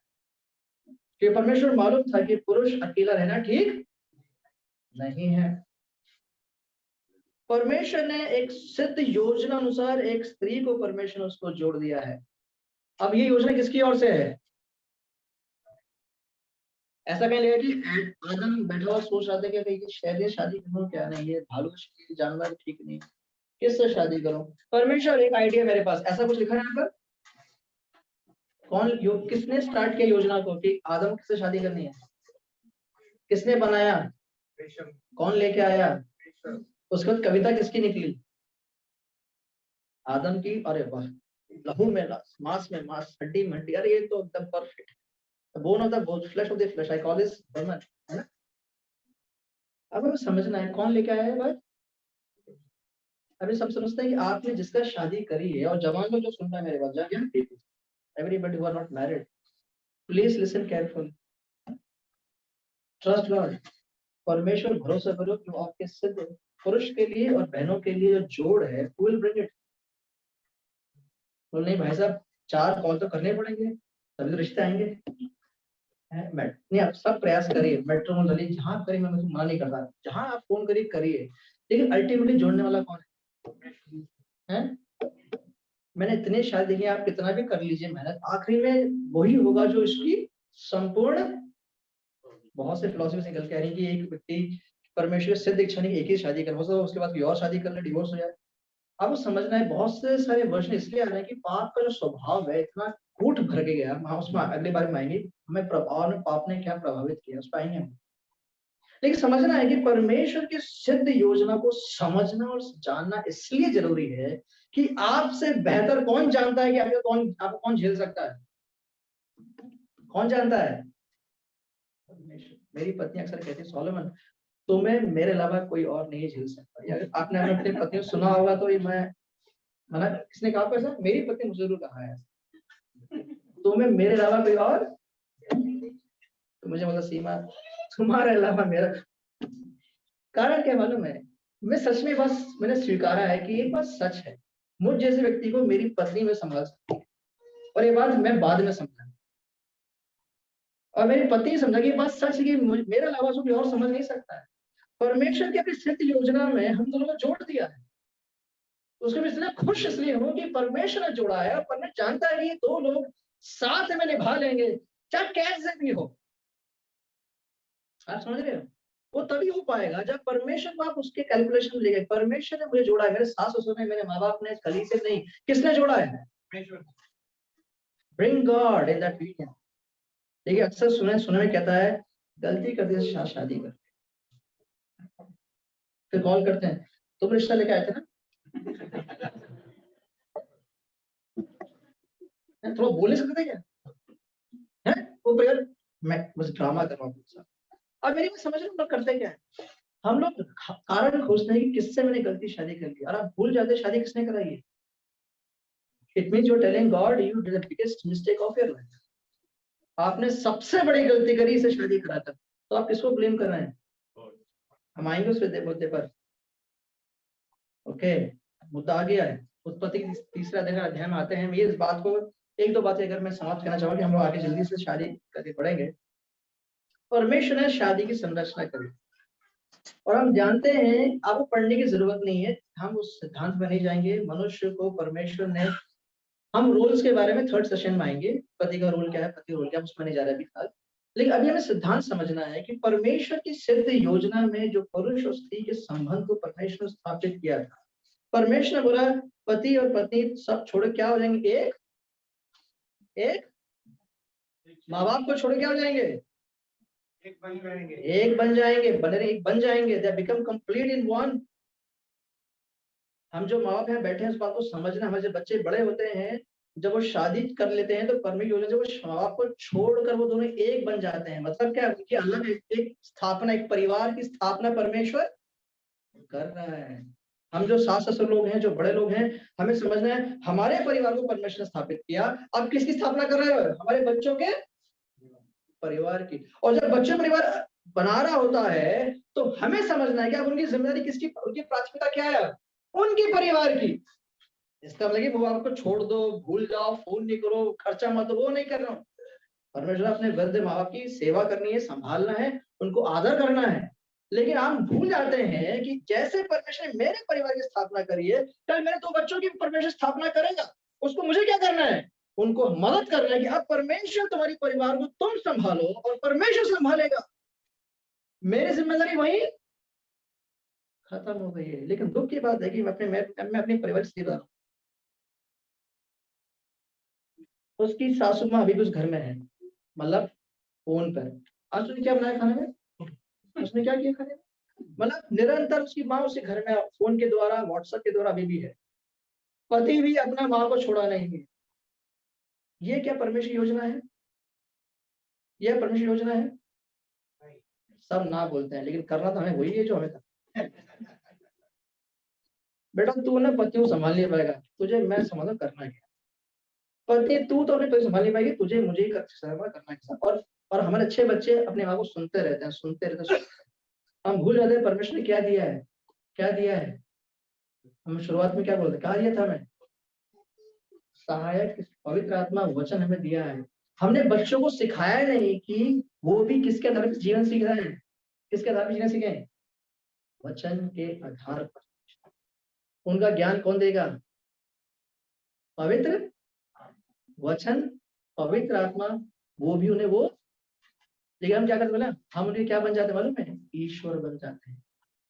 कि परमेश्वर मालूम था कि पुरुष अकेला रहना ठीक नहीं है। परमेश्वर ने एक सिद्ध योजना अनुसार एक स्त्री को परमेश्वर ने उसको जोड़ दिया है। अब ये योजना किसकी ओर से है? ऐसा कहीं लगा कि आदम बैठा हुआ सोच रहा था कि कहीं शादी शादी करूं, क्या नहीं है, भालू जानवर ठीक नहीं, किससे शादी करूं? परमेश्वर एक आइडिया मेरे पास, ऐसा कुछ लिखा है यहाँ पर। किसने स्टार्ट किया योजना को कि आदम किससे शादी करनी है? किसने बनाया? कौन लेके आया? उसके बाद कविता किसकी निकली? आदम की। अरे वाह, लहू में मांस में मांस, हड्डी में हड्डी, अरे ये तो एकदम perfect. Bone of the bone, flesh of the flesh, I call this woman, है ना? अब हमें समझना है कौन लेके आया है बात। अभी सब समझते हैं कि आपने जिसका शादी करी है, और जवान लोग जो सुन रहे हैं मेरे बात, young people, everybody who are not married, please listen careful, trust God. परमेश्वर भरोसा करो कि आपके सिद्ध पुरुष के लिए और बहनों के लिए जो जोड़ है, विल ब्रिंग इट। नहीं भाई साहब, 4 कॉल तो करने पड़ेंगे तभी तो रिश्ते आएंगे। नहीं, आप सब प्रयास करिए, मैट्रिमोनियल जहां करिए, मैं मना नहीं करता, जहां आप फोन करिए, लेकिन अल्टीमेटली जोड़ने वाला कौन है? मैंने इतने शायद देखिए, आप कितना भी कर लीजिए मेहनत, आखिरी में वही होगा जो इसकी संपूर्ण। बहुत से फिलोसफी निकल के आ रही है कि एक व्यक्ति परमेश्वर सिद्ध इच्छा नहीं, एक ही शादी कर, उसके बाद कोई और शादी कर ले, डिवोर्स हो जाए। आपको समझना है, बहुत से सारे वर्षन इसलिए आ रहे हैं कि पाप का जो स्वभाव है इतना कूट भर के गया। हम उसमें अगले बार में आएंगे, हमें प्रभाव ने, पाप ने क्या प्रभावित किया, उस पर आएंगे हम। लेकिन समझना है कि परमेश्वर की सिद्ध योजना को समझना और जानना इसलिए जरूरी है कि आपसे बेहतर कौन जानता है कि आपको कौन झेल सकता है? कौन जानता है? मेरी पत्नी अक्सर कहती है, सोलोमन तुम्हें मेरे अलावा कोई और नहीं झेल सकता। यार आपने अपनी पत्नी को सुना होगा तो ये मैं मना, किसने कहा पैसा? मेरी पत्नी मुझे जरूर कहा है, तुम्हें मेरे अलावा कोई और, तो मुझे मतलब सीमा तुम्हारे अलावा मेरा। कारण क्या मालूम है? मैं सच में बस मैंने स्वीकारा है कि ये बात सच है, मुझ जैसे व्यक्ति को मेरी पत्नी में संभाल सकती है, और ये बात मैं बाद में समझा, और मेरी पत्नी समझा कि बात सच है कि मेरे अलावा कोई और समझ नहीं सकता है। परमेश्वर की अपनी सिद्ध योजना में हम दोनों को जोड़ दिया है, उसके में इसलिए खुश इसलिए हूं कि परमेश्वर ने जोड़ा है, और परमेश्वर जानता है कि ये दो लोग साथ में निभा लेंगे, चाहे कैसे भी हो। आप समझ रहे हो? वो तभी हो पाएगा जब परमेश्वर को आप उसके कैलकुलेशन ले गए। परमेश्वर ने मुझे जोड़ा है, मेरे सास ससुर ने, मेरे माँ बाप ने, कलीसिया से नहीं, किसने जोड़ा है? Bring God in that union. देखिए अक्सर सुने में कहता है गलती करते से शादी कर, फिर कॉल करते हैं तुम रिश्ता लेके आए थे ना। थोड़ा बोल सकते थे क्या? है वो प्रयोग, मैं बस ड्रामा कर रहा हूँ। अब मेरी बात समझ रहे हो करते क्या है? हम लोग कारण खोजते हैं कि किससे मैंने गलती शादी कर ली, और आप भूल जाते शादी किसने कराई है। It means you are telling God you did the biggest mistake of your life. आपने सबसे बड़ी गलती करी, इसे शादी करा था, तो आप किसको ब्लेम कर रहे हैं? हम आएंगे उस मुद्दे पर। ओके, मुद्दा आ गया है। उत्पत्ति की तीसरा अध्याय में आते हैं। ये इस बात को एक दो बातें अगर मैं समाप्त करना चाहूंगा कि हम लोग आगे जल्दी से शादी करके पढ़ेंगे। परमेश्वर ने शादी की संरचना करी, और हम जानते हैं, आपको पढ़ने की जरूरत नहीं है, हम उस सिद्धांत में नहीं जाएंगे। मनुष्य को परमेश्वर ने, हम रोल्स के बारे में थर्ड सेशन में आएंगे, पति का रोल क्या है, पति रोल क्या है, उसमें नहीं जा रहा अभी फिलहाल। लेकिन अभी हमें सिद्धांत समझना है कि परमेश्वर की सिद्ध योजना में जो पुरुष और स्त्री के संबंध को परमेश्वर ने स्थापित किया था, परमेश्वर ने बोला पति और पत्नी सब छोड़ क्या हो जाएंगे? एक माँ बाप को छोड़ क्या हो जाएंगे? एक बन जाएंगे, एक बन जाएंगे। They become complete in one. हम जो माँ बाप यहाँ बैठे हैं उस बात को समझना, हमारे बच्चे बड़े होते हैं, जब वो शादी कर लेते हैं तो परमेश्वर योजना से वो माँ बाप को छोड़कर वो दोनों एक बन जाते हैं। मतलब क्या? उनकी अलग एक स्थापना, एक परिवार की स्थापना परमेश्वर कर रहा है। हम जो सास ससुर लोग हैं, जो बड़े लोग हैं, हमें समझना है हमारे परिवार को परमेश्वर ने स्थापित किया। अब किसकी स्थापना कर रहे हो? हमारे बच्चों के परिवार की। और जब बच्चे परिवार बना रहा होता है तो हमें समझना है कि अब उनकी जिम्मेदारी किसकी, उनकी प्राथमिकता क्या है? उनकी परिवार की। इसका मतलब वो आपको छोड़ दो, भूल जाओ, फोन नहीं करो, खर्चा मत, वो नहीं कर रहा हूँ। परमेश्वर अपने वृद्ध माँ बाप की सेवा करनी है, संभालना है, उनको आदर करना है। लेकिन आप भूल जाते हैं कि जैसे परमेश्वर ने मेरे परिवार की स्थापना करी है, कल मेरे दो बच्चों की परमेश्वर स्थापना करेगा। उसको मुझे क्या करना है? उनको मदद करना है कि अब परमेश्वर तुम्हारी परिवार को तुम संभालो और परमेश्वर संभालेगा। मेरी जिम्मेदारी वही खत्म हो गई है। लेकिन दुख की बात है कि मैं अपने परिवार से रहा हूं। उसकी सासू माँ अभी भी उस घर में है, मतलब फोन पर। आज उसने क्या बनाया खाने में? उसने क्या किया खाने में? मतलब निरंतर उसकी माँ उसी घर में फोन के द्वारा, व्हाट्सएप के द्वारा अभी भी है। पति भी अपना माँ को छोड़ा नहीं है। ये क्या परमेश्वर योजना है? यह परमेश्वर योजना है? सब ना बोलते हैं, लेकिन करना तो हमें वही है जो हमें करना। बेटा तू ना पति को संभाल नहीं पाएगा, तुझे मैं संभालना, करना क्या? पति तू तो अपने पति संभाल नहीं पाएगी, तुझे मुझे ही करना है। और हमारे अच्छे बच्चे अपने माँ को सुनते रहते हैं। हम भूल जाते हैं परमेश्वर ने क्या दिया है, क्या दिया है। हम शुरुआत में क्या बोलते, क्या दिया था हमें? सहायक पवित्र आत्मा वचन हमें दिया है। हमने बच्चों को सिखाया नहीं कि वो भी किसके आधार पर जीवन सीख रहे हैं, किसके आधार पर जीवन सीखे? वचन के आधार पर। उनका ज्ञान कौन देगा? पवित्र वचन, पवित्र आत्मा, वो भी उन्हें वो, लेकिन हम क्या करते बोला, हम उन्हें क्या बन जाते हैं मालूम है? ईश्वर बन जाते हैं।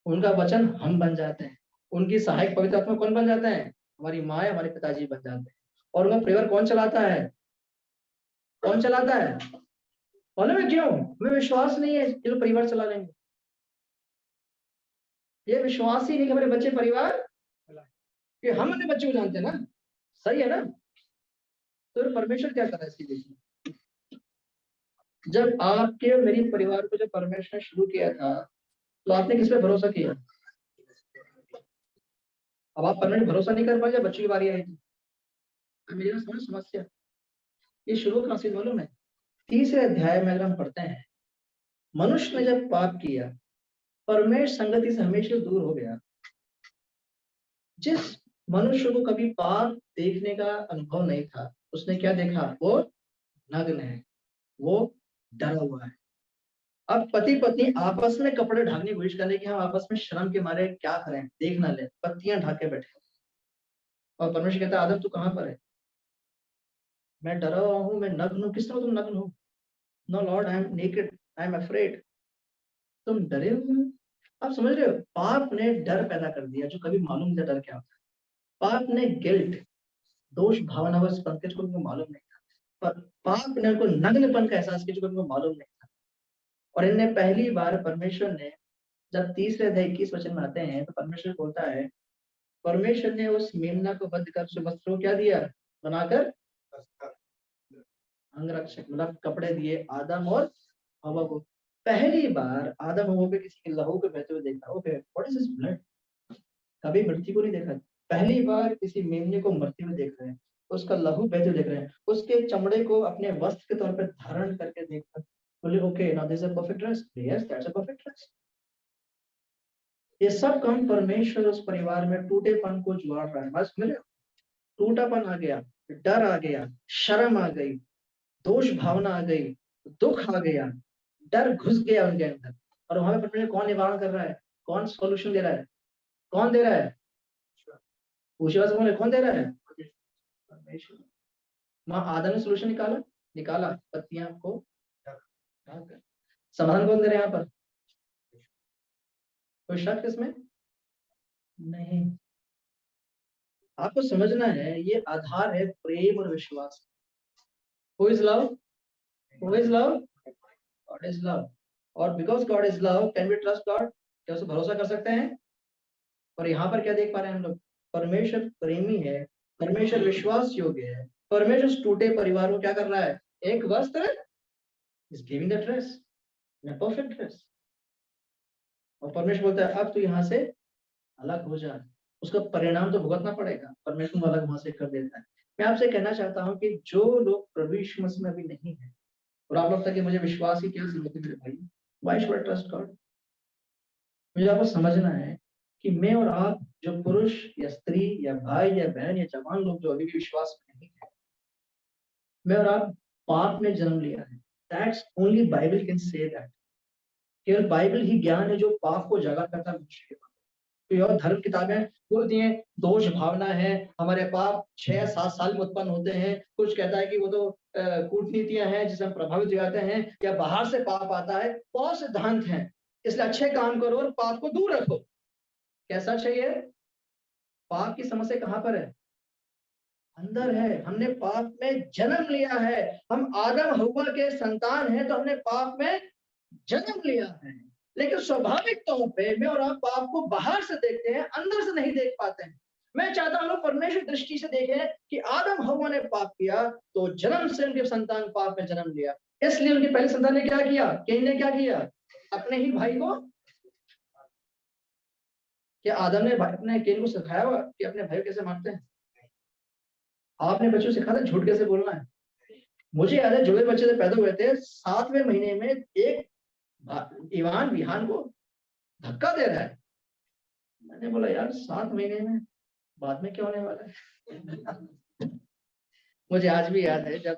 उनका वचन हम बन जाते हैं। उनकी सहायक पवित्र आत्मा कौन बन जाता है? हमारी माँ, हमारे पिताजी बन जाते हैं। और उनका परिवार कौन चलाता है? कौन चलाता है? मालूम है क्यों? हमें विश्वास नहीं है कि लोग परिवार चला लेंगे। ये विश्वास ही नहीं कि हमारे बच्चे परिवार, कि हम अपने बच्चे को जानते हैं ना, सही है ना? तो परमेश्वर क्या कर रहा है इसकी देखिए, जब आपके और मेरी परिवार को जब परमेश्वर ने शुरू किया था, तो आपने किस पे भरोसा किया? अब आप परमेश्वर भरोसा नहीं कर पाए जब बच्ची की बारी आई थी। मेरी ना समझ समस्या ये शुरू कहां से मालूम है? 3 अध्याय में अगर हम पढ़ते हैं, मनुष्य ने जब पाप किया, परमेश्वर संगति से हमेशा दूर हो गया। जिस मनुष्य को कभी पाप देखने का अनुभव नहीं था, उसने क्या देखा? वो नग्न है, वो डरा हुआ है। अब पति पत्नी आपस में कपड़े ढाकने की कोशिश करने की, हम आपस में शर्म के मारे क्या करें, देख ना ले, पत्तियां ढाक के बैठे। और परमेश्वर कहता है, आदम तू कहां पर है? मैं डरा हुआ हूं, मैं नग्न हूं। किस तरह तुम नग्न हो? No Lord, I am naked, I am afraid. तुम डरे हुए हो। आप समझ रहे हो? पाप ने डर पैदा कर दिया जो कभी मालूम नहीं था डर क्या होता है। पाप ने गिल्ट, दोष भावना व पंकज को उनको मालूम नहीं था, पर पाप ने उनको नग्नपन का एहसास किया जो उनको मालूम नहीं था। और इन्हें पहली बार परमेश्वर ने, जब 3 अध्याय 21 वचन में आते हैं, तो परमेश्वर बोलता है, परमेश्वर ने उस मेमना को बंद कर उसे वस्त्र को क्या दिया? बनाकर अंगरक्षक, मतलब कपड़े दिए आदम और हवा को। पहली बार आदम हवा पे किसी के लहू के बहते हुए देखा। Okay, what is this blood? कभी मृत्यु को नहीं देखा। पहली बार किसी मेमने को मरते हुए देख रहे हैं, उसका लहू बहते हुए देख रहे हैं, उसके चमड़े को अपने वस्त्र के तौर पर धारण करके देख कर बोले, okay now this is a perfect dress. Yes, that's a perfect dress. ये सब काम परमेश्वर उस परिवार में टूटेपन को जुड़ रहा है। बस मिले, टूटापन आ गया, डर आ गया, शर्म आ गई, दोष भावना आ गई, दुख आ गया, डर घुस गया उनके अंदर। और वहां पर परमेश्वर कौन निवारण कर रहा है? कौन सॉल्यूशन दे रहा है? कौन दे रहा है? पूछे कौन दे रहा है? परमेश्वर। माँ आदम ने सोल्यूशन निकाला, निकाला पत्तियां को ढाकर। समाधान कौन दे रहा है यहाँ पर? कोई शक इसमें नहीं। आपको समझना है, ये आधार है प्रेम और विश्वास। Who is love? Who is love? God is love. और because God is love, can we trust God? क्या उसे भरोसा कर सकते हैं? और यहाँ पर क्या देख पा रहे हैं हम लोग? परमेश्वर प्रेमी है, परमेश्वर विश्वास योग्य है, परमेश्वर टूटे परिवार को क्या कर रहा है? एक वस्त्र is giving the dress, a perfect dress। और परमेश्वर बोलता है अब तू यहाँ से अलग हो जा, उसका परिणाम तो भुगतना पड़ेगा। परमेश्वर को अलग वहां से कर देता है। मैं आपसे कहना चाहता हूँ कि जो लोग प्रभु यीशु मसीह में अभी नहीं है, और आप लगता है कि मुझे विश्वास की क्या जरूरत है मेरे भाई, why should I trust God? मुझे आपको समझना है कि मैं और आप, जो पुरुष या स्त्री या भाई या बहन या जवान लोग जो अभी भी विश्वास में नहीं है, मैं और आप पाप में जन्म लिया है। That's only Bible can say that. केवल बाइबल ही ज्ञान है जो पाप को जगा करता है मनुष्य के पास। कोई और धर्म किताबें बोलती हैं दोष भावना है, हमारे पाप 6-7 साल में उत्पन्न होते हैं। कुछ कहता है कि वो तो कूटनीतियां हैं जिससे हम प्रभावित हो जाते हैं, या बाहर से पाप आता है। बहुत सिद्धांत हैं, इसलिए अच्छे काम करो और पाप को दूर रखो। कैसा चाहिए? पाप की समस्या कहाँ पर है? अंदर है। हमने पाप में जन्म लिया है। हम आदम हव्वा के संतान हैं, तो हमने पाप में जन्म लिया है। लेकिन स्वाभाविक तौर पे मैं और आप पाप को बाहर से देखते हैं, अंदर से नहीं देख पाते हैं। मैं चाहता हूं लोग परमेश्वर दृष्टि से देखें कि आदम हव्वा ने पाप किया तो जन्म से उनके संतान पाप में जन्म लिया। इसलिए उनकी पहली संतान ने क्या किया? कैन ने क्या किया? अपने ही भाई को, क्या आदम ने अपने कैन को सिखाया हुआ कि अपने भाई को कैसे मारते हैं? आपने बच्चों को सिखाया था झूठ कैसे बोलना है? मुझे याद है जुड़े बच्चे जब पैदा हुए थे, 7वें महीने में एक ईवान विहान को धक्का दे रहा है। मैंने बोला यार 7 महीने में, बाद में क्या होने वाला है? मुझे आज भी याद है जब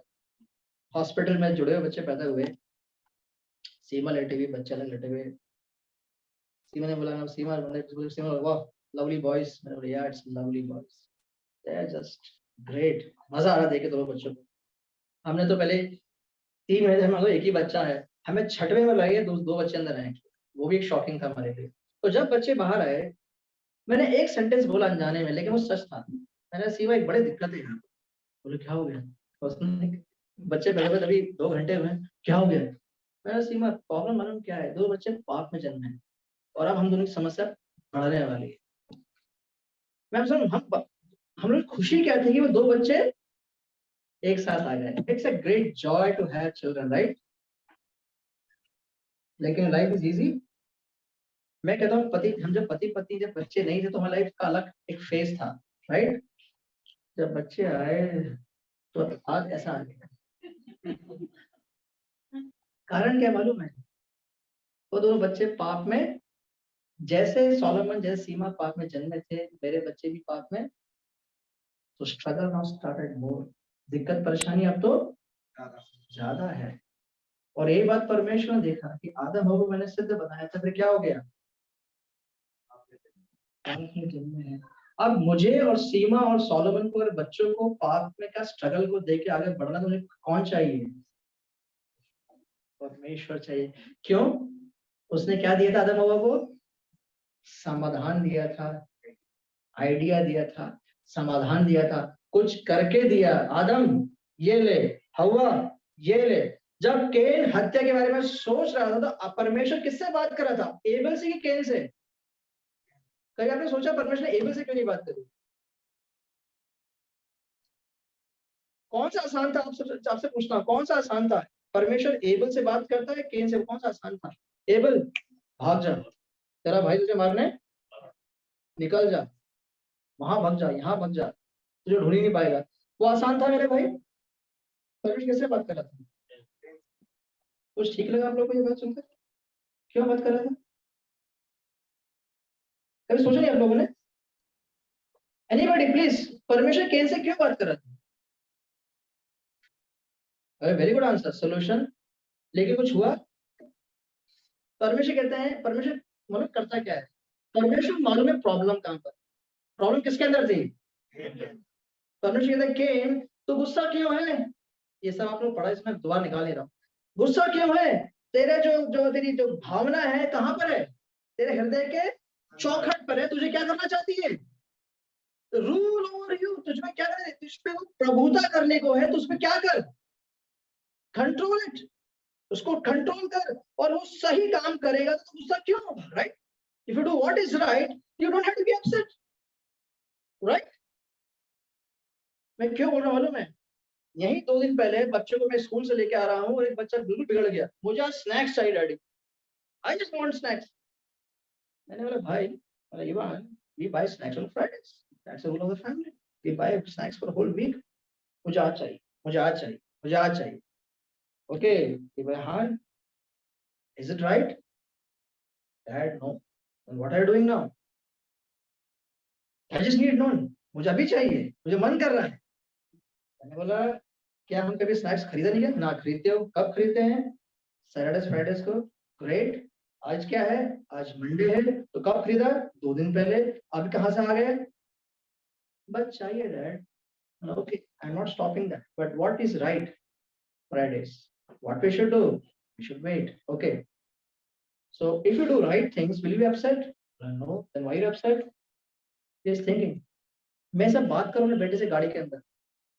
हॉस्पिटल में जुड़े हुए बच्चे पैदा हुए, सीमा लेटे हुए, बच्चे अलग लेटे हुए। सीमा ने बोला, सीमा वाह लवली बॉयज। मैंने बोला यार it's lovely boys, they are just great, मजा आ रहा देखे दोनों बच्चों को। हमने तो पहले 3 महीने से मान लो एक ही बच्चा है, हमें छठवें में लगे दो बच्चे अंदर आए, वो भी एक शॉकिंग था हमारे लिए। तो जब बच्चे बाहर आए, मैंने एक सेंटेंस बोला अनजाने में, लेकिन वो सच था। मैंने सीवा एक बड़ी दिक्कत है यहाँ। बोले क्या हो गया? उसने, बच्चे पहले हुए तभी 2 घंटे हुए, क्या हो गया? मैंने सीमा प्रॉब्लम मालूम क्या है, 2 बच्चे पाप में जन्मे हैं और अब हम दोनों की समस्या बढ़ने वाली है। मैम सर हम लोग खुशी क्या थी कि वो 2 बच्चे एक साथ आ गए। It's a great joy to have children, right? लेकिन लाइफ इज इजी। मैं कहता हूँ हम जब पति पत्नी जब बच्चे नहीं थे तो हमारी लाइफ का अलग एक फेज था, राइट? जब बच्चे आए तो आज ऐसा आ गया। कारण क्या मालूम है? वो दोनों बच्चे पाप में, जैसे सोलोमन जैसे सीमा पाप में जन्मे थे, मेरे बच्चे भी पाप में। तो स्ट्रगल नाउ स्टार्टेड मोर। दिक्कत परेशानी अब तो ज्यादा है। और एक बात परमेश्वर ने देखा कि आदम को मैंने सिद्ध बनाया था, फिर क्या हो गया? अब मुझे और सीमा और सोलोमन को, अगर बच्चों को पाप में का स्ट्रगल को देख के आगे बढ़ना, तो उन्हें कौन चाहिए? परमेश्वर चाहिए। क्यों? उसने क्या दिया था आदम हव्वा को? समाधान दिया था, आइडिया दिया था, समाधान दिया था, कुछ करके दिया। आदम ये ले, हव्वा ये ले। जब केन हत्या के बारे में सोच रहा था तो परमेश्वर किससे बात कर रहा था? एबल से कि केन से? कभी आपने सोचा परमेश्वर ने एबल से क्यों नहीं बात करी? कौन सा आसान था? आपसे पूछता हूं, कौन सा आसान था? परमेश्वर एबल से बात करता है केन से? कौन सा आसान था? एबल भाग जा, तेरा भाई तुझे मारने निकल जा, वहां भाग जा, यहाँ भाग जा, तुझे ढूंढ ही नहीं पाएगा। वो आसान था मेरे भाई? परमेश्वर कैसे बात कर रहा था? कुछ ठीक लगा आप लोगों को ये बात सुनकर? क्यों बात कर रहा था? कभी सोचा नहीं आप लोगों ने? एनीबॉडी प्लीज, परमेश्वर केन से क्यों बात कर रहा था? अरे वेरी गुड आंसर, सोल्यूशन। लेकिन कुछ हुआ? परमेश्वर कहते हैं, परमेश्वर मतलब करता क्या है? परमेश्वर मालूम है प्रॉब्लम कहां पर। प्रॉब्लम किसके अंदर थी? परमेश्वर कहते हैं केन तो गुस्सा क्यों है? ये सब आप लोग पढ़ा, इसमें दुआ निकाल नहीं रहा हूं। गुस्सा क्यों है? तेरे जो तेरी जो भावना है कहां पर है? तेरे हृदय के चौखट पर है। तुझे क्या करना चाहती है? Rule over you. तुझमें क्या करना है? तुझ पे वो प्रभुता करने को है। तो उसमें क्या कर? कंट्रोल इट, उसको कंट्रोल कर, और वो सही काम करेगा तो गुस्सा क्यों होगा? Right? If you do what is right, you don't have to be upset, right? मैं क्यों बोल रहा हूं मालूम है? यही 2 दिन पहले बच्चों को मैं स्कूल से लेके आ रहा हूँ और एक बच्चा बिल्कुल बिगड़ गया। मुझे आज स्नैक्स चाहिए daddy, I just want snacks. मैंने बोला भाई, we buy snacks on Fridays. That's the rule of the family. We buy snacks for a whole week. मुझे आज चाहिए, मुझे आज चाहिए, मुझे आज चाहिए। ओके, हाँ, is it right? Dad, no. And what are you doing now? I just need none. मुझे अभी चाहिए, मुझे मन कर रहा है। मैंने बोला क्या हम कभी स्नैक्स खरीदा नहीं है? ना खरीदते हो? कब खरीदते हैं? सैटरडे फ्राइडेज को। ग्रेट। आज क्या है? आज मंडे है, तो कब खरीदा? 2 दिन पहले। अब कहां से आ गए? बस चाहिए dad. Okay, I'm not stopping that. But what is right? Fridays. What we should do? We should wait. Okay. So if you do right things, will you be upset? No. Then why are you upset? Just thinking. मैं सब बात करूँ अपने बेटे से गाड़ी के अंदर,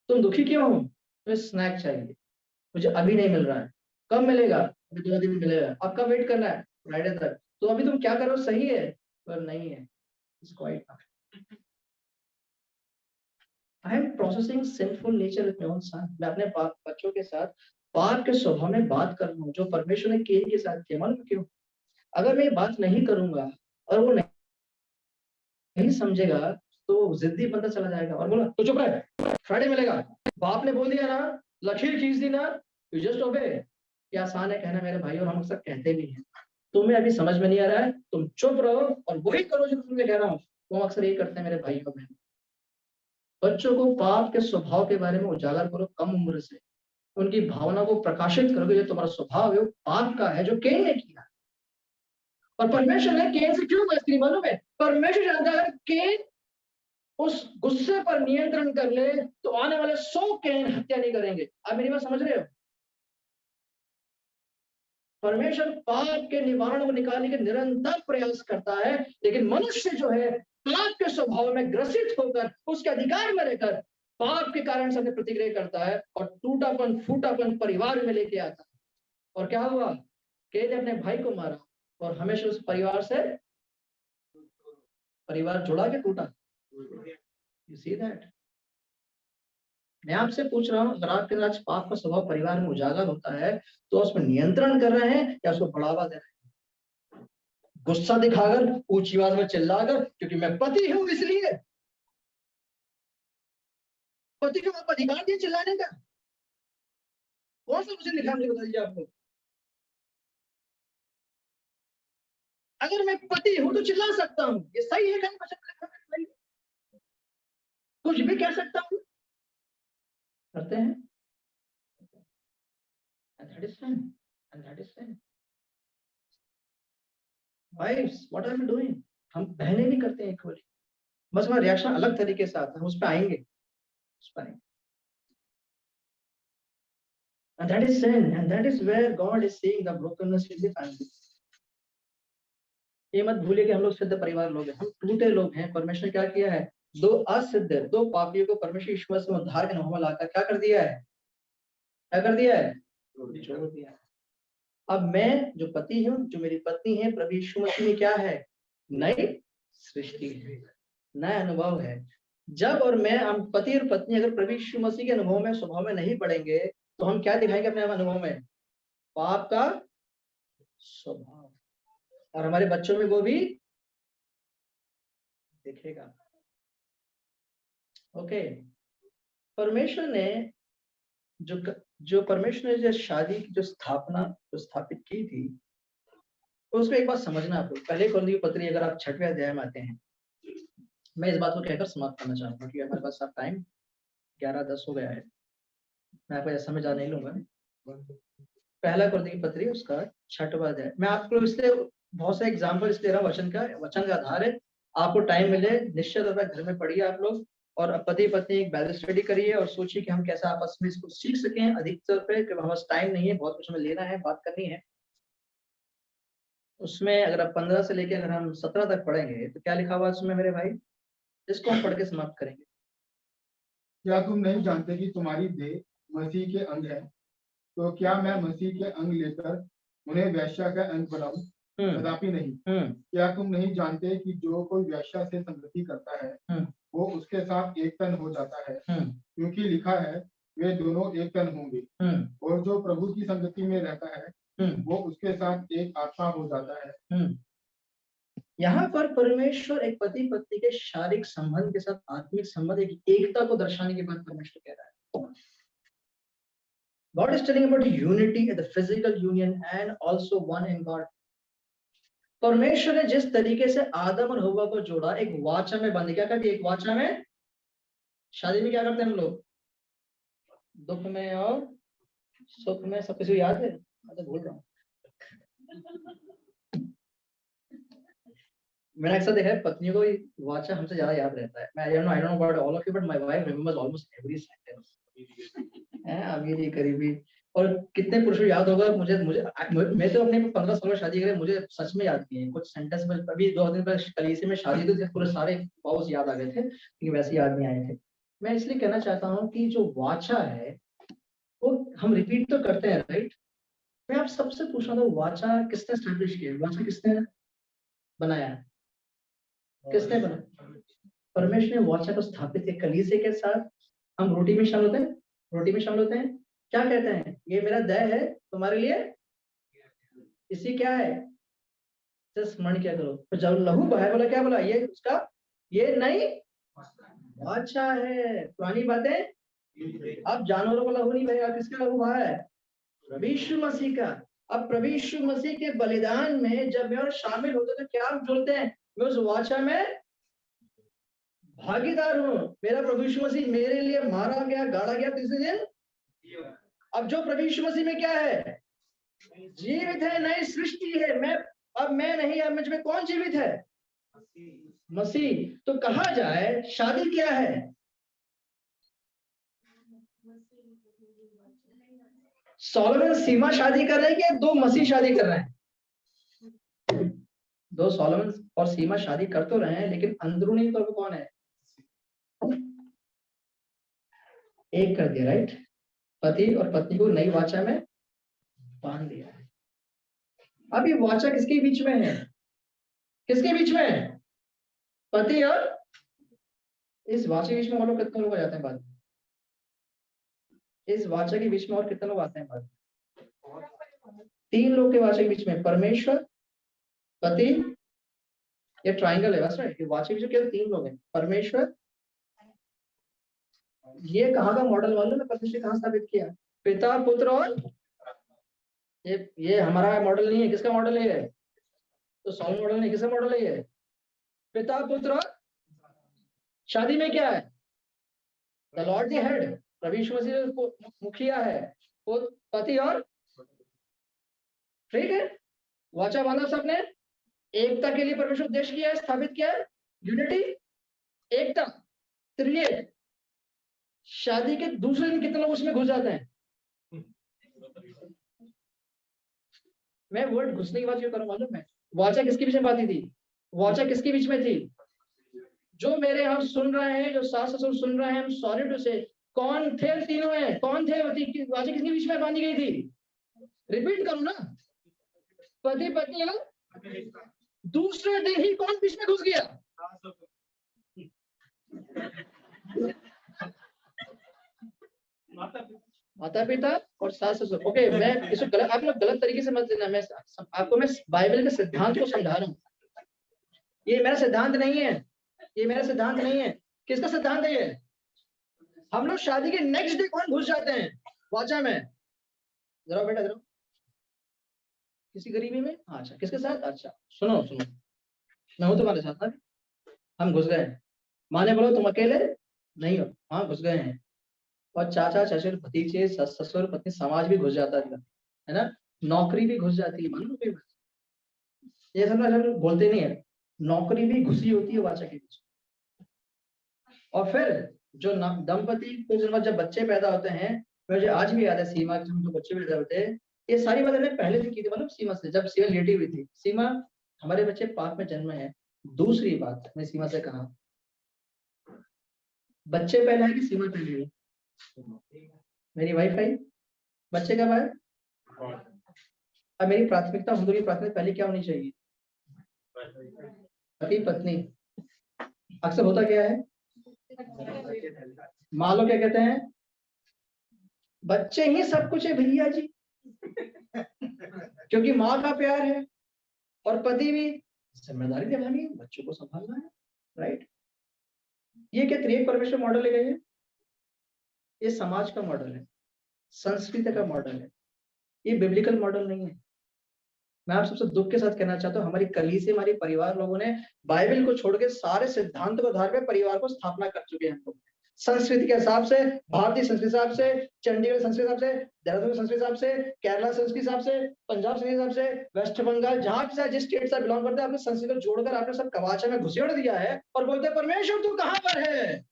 तुम दुखी क्यों हो? तुम्हें स्नैक चाहिए, मुझे अभी नहीं मिल रहा है। कब मिलेगा? अभी 2 दिन मिलेगा। अब कब वेट करना है? फ्राइडे तक। तो अभी तुम क्या करो सही है, पर नहीं है। It's quite tough. I am processing sinful nature with my own son. मैं अपने बच्चों के साथ पाप के स्वभाव में बात कर रहा हूँ, जो परमेश्वर ने केन के साथ किया। मालूम क्यों? अगर मैं ये बात नहीं करूंगा और वो नहीं समझेगा, तो जिद्दी बनता चला जाएगा और बोला तो चुप रहे, फ्राइडे मिलेगा। बाप ने बोल दिया ना, लकीर खींच दी ना, यू जस्ट ओबे। क्या आसान है कहना मेरे भाई, और हम अक्सर कहते भी हैं। तुम्हें अभी समझ में नहीं आ रहा है, तुम चुप रहो और वही करो जो तुम्हें कह रहा हूँ। वो अक्सर यही करते हैं मेरे भाई और बहन। बच्चों को पाप के स्वभाव के बारे में उजागर करो कम उम्र से। उनकी भावना को प्रकाशित करोगे, जो तुम्हारा स्वभाव है वो पाप का है, जो केन ने किया। और परमेश्वर ने केन से क्यों मस्ती मालूम है? परमेश्वर जानता है केन उस गुस्से पर नियंत्रण कर ले तो आने वाले 100 कैन हत्या नहीं करेंगे। आप मेरी बात समझ रहे हो? परमेश्वर पाप के निवारण को निकालने के निरंतर प्रयास करता है, लेकिन मनुष्य जो है पाप के स्वभाव में ग्रसित होकर उसके अधिकार में रहकर पाप के कारण से प्रतिक्रिया करता है और टूटापन फूटापन परिवार में लेके आता है। और क्या हुआ? कैन ने अपने भाई को मारा और हमेशा उस परिवार से परिवार जुड़ा के टूटा। You see that? मैं आपसे पूछ रहा हूं, अगर आपके आज पाप का स्वभाव परिवार में उजागर होता है तो उसमें नियंत्रण कर रहे हैं या उसको बढ़ावा दे रहे हैं? गुस्सा दिखाकर, ऊंची आवाज में चिल्लाकर, क्योंकि मैं पति हूं इसलिए। पति को आप अधिकार दिए चिल्लाने का? कौन सा मुझे लिखा, मुझे बताइए आप लोग। अगर मैं पति हूं तो चिल्ला सकता हूं, ये सही है? कहीं कुछ भी कह सकता हूं, करते हैं। And that is sin. And that is sin. Wives, what are we doing? हम बहने नहीं करते हैं इक्वली, बस हमारा रिएक्शन अलग तरीके से आता है, उस पर आएंगे, उस पर आएंगे। And that is sin, and that is where God is seeing the brokenness in the family. ये मत भूलिए कि हम लोग सिद्ध परिवार लोग हैं, हम टूटे लोग हैं। परमेश्वर ने क्या किया है? दो असिद्ध, दो पापियों को परमेश्वर ईश्वर से उद्धार के नाम में लाकर क्या कर दिया है? क्या कर दिया है? छोड़ दिया। अब मैं जो पति हूं, जो मेरी पत्नी है, प्रभु यीशु मसीह में क्या है? नई सृष्टि है, नया अनुभव है। जब और मैं, हम पति और पत्नी अगर प्रभु यीशु मसीह के अनुभव में, स्वभाव में नहीं पड़ेंगे तो हम क्या दिखाएंगे अपने अनुभव में? पाप का स्वभाव। और हमारे बच्चों में वो भी दिखेगा। ओके, परमेश्वर ने जो परमेश्वर ने जो शादी की जो स्थापना जो स्थापित की थी, उसको एक बात समझना आपको। पहले कुरिन्थियों पत्री अगर आप 6वें अध्याय में आते हैं, मैं इस बात को कहकर समाप्त करना चाहता हूँ कि हमारे पास अब टाइम 11:10 हो गया है, मैं आपको ऐसा समझा नहीं लूंगा। पहला कुरिन्थियों पत्री उसका 6वां अध्याय, मैं आपको इसलिए बहुत से एग्जाम्पल इसलिए रहा, वचन का आधार है। आपको टाइम मिले निश्चित अपने घर में पढ़िए आप लोग, और पति पत्नी एक बाइबल स्टडी करिए और सोचिए कि हम कैसे आपस में इसको सीख सकें अधिकतर पे, क्योंकि हमारे पास टाइम नहीं है, बहुत कुछ हमें लेना है, बात करनी है। उसमें अगर आप 15 से लेकर अगर हम 17 तक पढ़ेंगे तो क्या लिखा हुआ उसमें मेरे भाई? इसको हम पढ़ के समाप्त करेंगे। क्या तुम नहीं जानते कि तुम्हारी देह मसीह के अंग है? तो क्या मैं मसीह के अंग लेकर उन्हें वेश्या का अंग बनाऊं? कदापि नहीं। क्या तुम नहीं जानते कि जो कोई वेश्या से संगति करता है वो उसके साथ एक तन हो जाता है? क्योंकि लिखा है वे दोनों एक तन होंगे। और जो प्रभु की संगति में रहता है वो उसके साथ एक आत्मा हो जाता है। यहाँ पर परमेश्वर एक पति पत्नी के शारीरिक संबंध के साथ आत्मिक संबंध, एक एकता को दर्शाने के बाद परमेश्वर कह रहा है, God is telling about unity in the physical union and also one in God. परमेश्वर ने जिस तरीके से आदम और हव्वा को जोड़ा, एक वाचा में बंद, क्या करती है? एक वाचा में। शादी में क्या करते हैं हम लोग? दुख में और सुख में, सब किसी को याद है? मैं तो भूल रहा हूँ। मैंने अक्सर देखा है पत्नियों को वाचा हमसे ज्यादा याद रहता है। मैं I don't know about all of you, but my wife remembers almost every sentence. अमीरी करीबी, और कितने पुरुषों याद होगा मुझे मैं तो अपने 15 साल में शादी करे, मुझे सच में याद नहीं है कुछ सेंटेंस में। अभी 2 दिन पहले कलीसिया में शादी थी, पूरे सारे पाउस याद आ गए थे, लेकिन वैसे याद नहीं आए थे। मैं इसलिए कहना चाहता हूँ कि जो वाचा है वो हम रिपीट तो करते हैं, राइट? मैं आप सबसे पूछ रहा था, वाचा किसने स्टैब्लिश किया? वाचा किसने बनाया? किसने बनाया? परमेश्वर ने वाचा को स्थापित किया कलीसिया के साथ। हम रोटी में शामिल होते हैं, रोटी में शामिल होते हैं, क्या कहते हैं? ये मेरा देह है तुम्हारे लिए, इसी क्या है? स्मरण क्या करो। तो जब लहू बहाया बोला, क्या बोला? ये उसका ये नहीं वाचा है। पुरानी बातें, अब जानवरों का लहू नहीं बहेगा, किसका लहू बहा है? प्रभु यीशु मसीह का। अब प्रभु यीशु मसीह के बलिदान में जब मैं शामिल होते तो क्या हम जुड़ते हैं? मैं उस वाचा में भागीदार हूं। मेरा प्रभु यीशु मसीह मेरे लिए मारा गया, गाड़ा गया तीसरे दिन। अब जो प्रभु यीशु मसीह में क्या है? जीवित है, नई सृष्टि है। मैं नहीं, अब मुझ में कौन जीवित है? मसीह। तो कहा जाए शादी क्या है? सोलोमन सीमा शादी कर रहे हैं कि दो मसीह शादी कर रहे हैं? दो सोलोमन और सीमा शादी कर तो रहे हैं, लेकिन अंदरूनी तौर पर कौन है? एक कर दिया, राइट? पति और पत्नी को नई वाचा में बांध दिया है। अब ये वाचा किसके बीच में है? किसके बीच में है? पति और इस वाचा के बीच में और लोग कितने लोग आ जाते हैं बाद में? इस वाचा के बीच में और कितने लोग आते हैं बाद में? 3 लोग के वाचा के बीच में, परमेश्वर, पति, ये ट्राइंगल है, बस राइट। ये वाचा के बीच में केवल 3 लोग हैं, परमेश्वर। ये कहाँ का मॉडल मालूम है? परमेश्वर कहाँ स्थापित किया? पिता, पुत्र और ये हमारा मॉडल नहीं है। किसका मॉडल है ये? तो सॉलोमन मॉडल नहीं, किसका मॉडल है ये? पिता, पुत्र और शादी में क्या है? द लॉर्ड द हेड, प्रभु यीशु मसीह मुखिया है, वो पति और, ठीक है। वाचा बांधा सबने, एकता के लिए परमेश्वर उद्देश्य किया है, स्थापित किया है, यूनिटी, एकता, त्रिएक। शादी के दूसरे दिन कितने लोग उसमें घुस जाते हैं? मैं वर्ड घुसने की बात क्यों करूं मालूम है? वाचा किसके बीच में बात थी? वाचा किसके बीच में थी? जो मेरे हम सुन रहे हैं, जो सास ससुर सुन रहे हैं, हम सॉरी टू से, कौन थे तीनों में? कौन थे? वाचा किसके बीच में बांधी गई थी? रिपीट करूं ना, पति पत्नी और दूसरे दिन ही कौन बीच में घुस गया? माता पिता और सास ससुर। ओके, मैं इसको गलत, आप लोग गलत तरीके से मत लेना। मैं आपको मैं बाइबल के सिद्धांत को समझा रहा हूँ। ये मेरा सिद्धांत नहीं है, ये मेरा सिद्धांत नहीं है। किसका सिद्धांत है ये? हम लोग शादी के नेक्स्ट डे कौन घुस जाते हैं वाचा में? जरा बेटा जरा, किसी गरीबी में? अच्छा, किसके साथ? अच्छा सुनो सुनो, मैं हूं तुम्हारे साथ ना, हम घुस गए। माँ ने बोला तुम अकेले नहीं हो, हाँ घुस गए हैं। और चाचा चाचा भतीजे ससुर पत्नी समाज भी घुस जाता है ना, नौकरी भी घुस जाती है। मानो ये सब ना बोलते नहीं है, नौकरी भी घुसी होती है वाचा के बीच। और फिर जो दंपति को जब बच्चे पैदा होते हैं, मुझे आज भी याद है सीमा के जो बच्चे पैदा होते हैं, ये सारी बातें मैंने पहले से की थी, मतलब सीमा से, जब सीमा लेटी हुई थी। सीमा, हमारे बच्चे पाप में जन्म है। दूसरी बात मैं सीमा से कहा, बच्चे पहले है कि सीमा पहले है? मेरी वाइफ आई, बच्चे कब आए? अब मेरी प्राथमिकता, हम दोनों की प्राथमिकता पहले क्या होनी चाहिए? पति पत्नी। अक्सर होता क्या है, माँ लोग क्या कहते हैं, बच्चे ही सब कुछ है भैया जी, क्योंकि माँ का प्यार है और पति भी जिम्मेदारी निभानी है, बच्चों को संभालना है, राइट? ये क्या त्रिएक परमेश्वर मॉडल है? ये समाज का मॉडल है, संस्कृति का मॉडल है, ये बिब्लिकल मॉडल नहीं है। मैं आप सबसे दुख के साथ कहना चाहता हूँ, हमारी कलीसिया, हमारी परिवार लोगों ने बाइबल को छोड़ के सारे सिद्धांतों के आधार पर परिवार को स्थापना कर चुके हैं। हम संस्कृति के हिसाब से, भारतीय संस्कृति हिसाब से, चंडीगढ़ संस्कृति हिसाब से, देहरादून संस्कृति हिसाब से, केरला संस्कृति हिसाब से, पंजाब संस्कृति हिसाब से, वेस्ट बंगाल, जहां भी जिस स्टेट से बिलोंग करते हैं, आपने संस्कृति को जोड़कर आपने सब कवाचा में घुसेड़ दिया है और बोलते हैं परमेश्वर तू कहां पर है?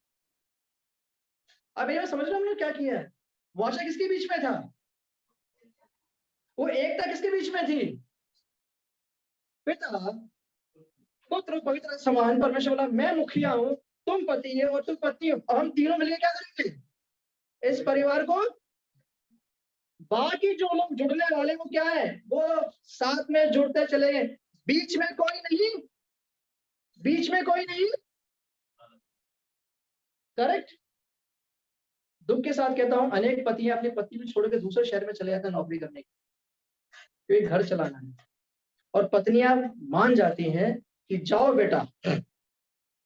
अब ये समझ रहे हमने क्या किया है? वाचा किसके बीच में था? वो एकता किसके बीच में थी? पिता पुत्र पवित्र समान। परमेश्वर बोला मैं मुखिया हूं, तुम पति है और तुम पत्नी हो, और हम तीनों मिलकर क्या करेंगे? इस परिवार को, बाकी जो लोग जुड़ने वाले वो क्या है, वो साथ में जुड़ते चले गए, बीच में कोई नहीं, बीच में कोई नहीं। करेक्ट? दुख के साथ कहता हूं, अनेक पति अपनी पत्नी को छोड़ के दूसरे शहर में चले जाते हैं नौकरी करने के, क्योंकि घर चलाना है। और पत्नियां मान जाती हैं कि जाओ बेटा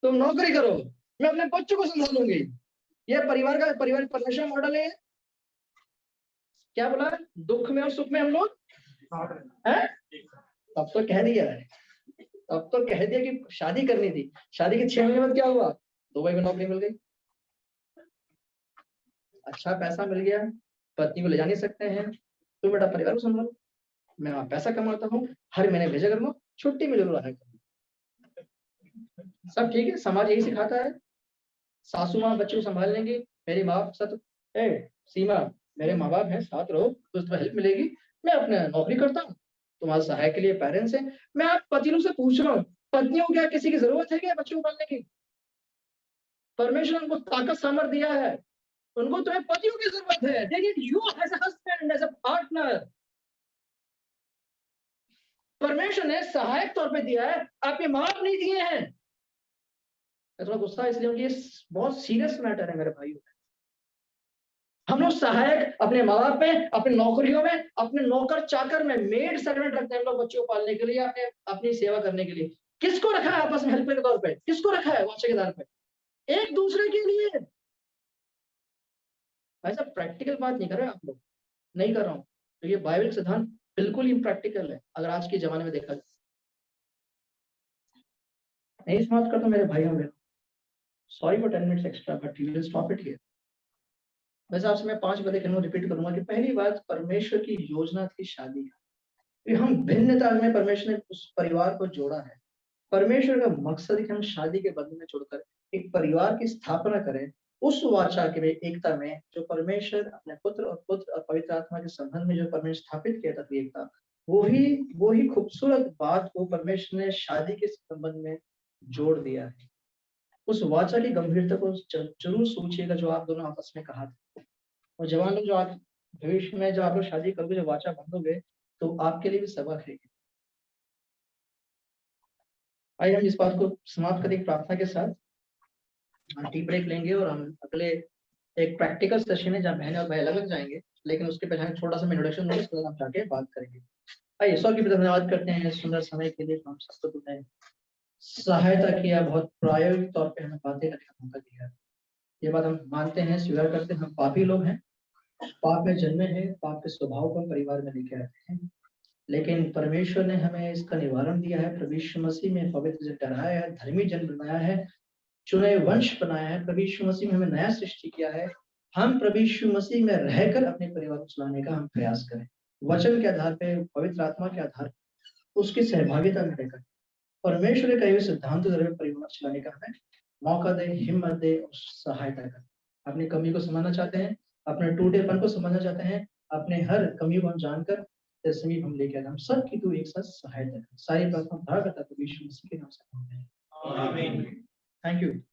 तुम नौकरी करो, मैं अपने बच्चों को संभालूंगी। ये परिवार का, परिवार परमेश्वर मॉडल है। क्या बोला? दुख में और सुख में हम लोग हैं। तब तो कह दिया है, तब तो कह दिया कि शादी करनी थी। शादी के 6 महीने बाद क्या हुआ? दुबई में नौकरी मिल गई, अच्छा पैसा मिल गया, पत्नी को ले जा नहीं सकते हैं, तो बेटा परिवार को संभालो, मैं वहां पैसा कमाता हूँ, हर महीने भेजा करूंगा, छुट्टी में जरूर आया करूंगा। सब ठीक है, समाज यही सिखाता है। सासू माँ बच्चे को संभाल लेंगी, मेरी माँ साथ, ए सीमा मेरे माँ बाप हैं, साथ रहो तो तुम्हें हेल्प मिलेगी, मैं अपने नौकरी करता हूँ, तुम्हारे सहायक के लिए पेरेंट्स हैं। मैं आप पतियों से पूछ रहा हूँ, पत्नियों को क्या किसी की जरूरत है क्या बच्चों को पालने की? परमेश्वर उनको ताकत सामर्थ्य दिया है, उनको तुम्हें पतियों की जरूरत है। They need you as a husband, as a partner. परमेश्वर ने सहायक तौर पे दिया है, आपके माँ बाप नहीं दिए हैं। थोड़ा गुस्सा इसलिए उनकी बहुत सीरियस मैटर है मेरे भाइयों। हम लोग सहायक अपने माँ बाप में, अपने नौकरियों में, अपने नौकर चाकर में, मेड सर्वेंट रखते हैं हम लोग बच्चों को पालने के लिए, अपने अपनी सेवा करने के लिए। किसको रखा है आपस में हेल्पर के तौर पे? किसको रखा है वाचे के तौर पे? एक दूसरे के लिए। ऐसा प्रैक्टिकल बात नहीं कर रहे आप लोग, नहीं कर रहा हूँ, तो ये बाइबल सिद्धांत बिल्कुल इम्प्रैक्टिकल है अगर आज के जमाने में देखा जाए। नहीं समाप्त करता मेरे भाइयों में, sorry for 10 minutes extra but we will stop it here. वैसे आपसे मैं 5 बातें कहूंगा, रिपीट करूंगा कि पहली बात, परमेश्वर की योजना थी शादी का। हम भिन्नता में परमेश्वर ने उस परिवार को जोड़ा है। परमेश्वर का मकसद है कि हम शादी के बंधन में जोड़कर एक परिवार की स्थापना करें, उस वाचा के एकता में जो परमेश्वर अपने पुत्र और पवित्र आत्मा के संबंध में जो परमेश्वर स्थापित किया था एकता, वो ही खूबसूरत बात को परमेश्वर ने शादी के संबंध में जोड़ दिया है। उस वाचा की गंभीरता को जरूर सोचिएगा जो आप दोनों आपस में कहा था। और जवान लोग, जो आप भविष्य में जब आप लोग शादी करोगे, जब वाचा बांधोगे, तो आपके लिए भी सबक है। आइए हम इस बात को समाप्त करें प्रार्थना के साथ। हम टी ब्रेक लेंगे और हम अगले एक प्रैक्टिकल सेशन है जहाँ बहनें और भाई अलग जाएंगे, लेकिन उसके पहले छोटा सा इंट्रोडक्शन होगा, उसके बाद हम जाके बात करेंगे। आइए ईश्वर की धन्यवाद करते हैं सुंदर समय के लिए। हम सबको तुमने सहायता किया, बहुत प्रायोगिक तौर पे हमें बातें करने का मौका दिया। ये बात हम मानते हैं, स्वीकार करते हैं, हम पापी लोग हैं, पाप में जन्मे हैं, पाप के स्वभाव को परिवार में लेके आते हैं, लेकिन परमेश्वर ने हमें इसका निवारण दिया है। प्रभु यीशु मसीह में पवित्र जन ठहराया है, धर्मी जन बनाया है, चुने वंश बनाया है। प्रभु यीशु मसीह में हमें नया सृष्टि किया है। हम प्रभु यीशु मसीह में रहकर अपने परिवार को चलाने का हम प्रयास करें, वचन के आधार पे, पवित्र आत्मा के आधार पर, उसकी सहभागिता में रहकर परमेश्वर के कई हुए सिद्धांत परिवार चलाने का हमें मौका दे, हिम्मत दे और सहायता कर। अपनी कमी को समझना चाहते हैं, अपने टूटेपन को समझना चाहते हैं, अपने हर कमी को हम जानकर समीप हम लेके आते, हम सब की तू एक साथ सहायता कर। सारी बात हम धारा करता है यीशु मसीह के नाम से। Thank you.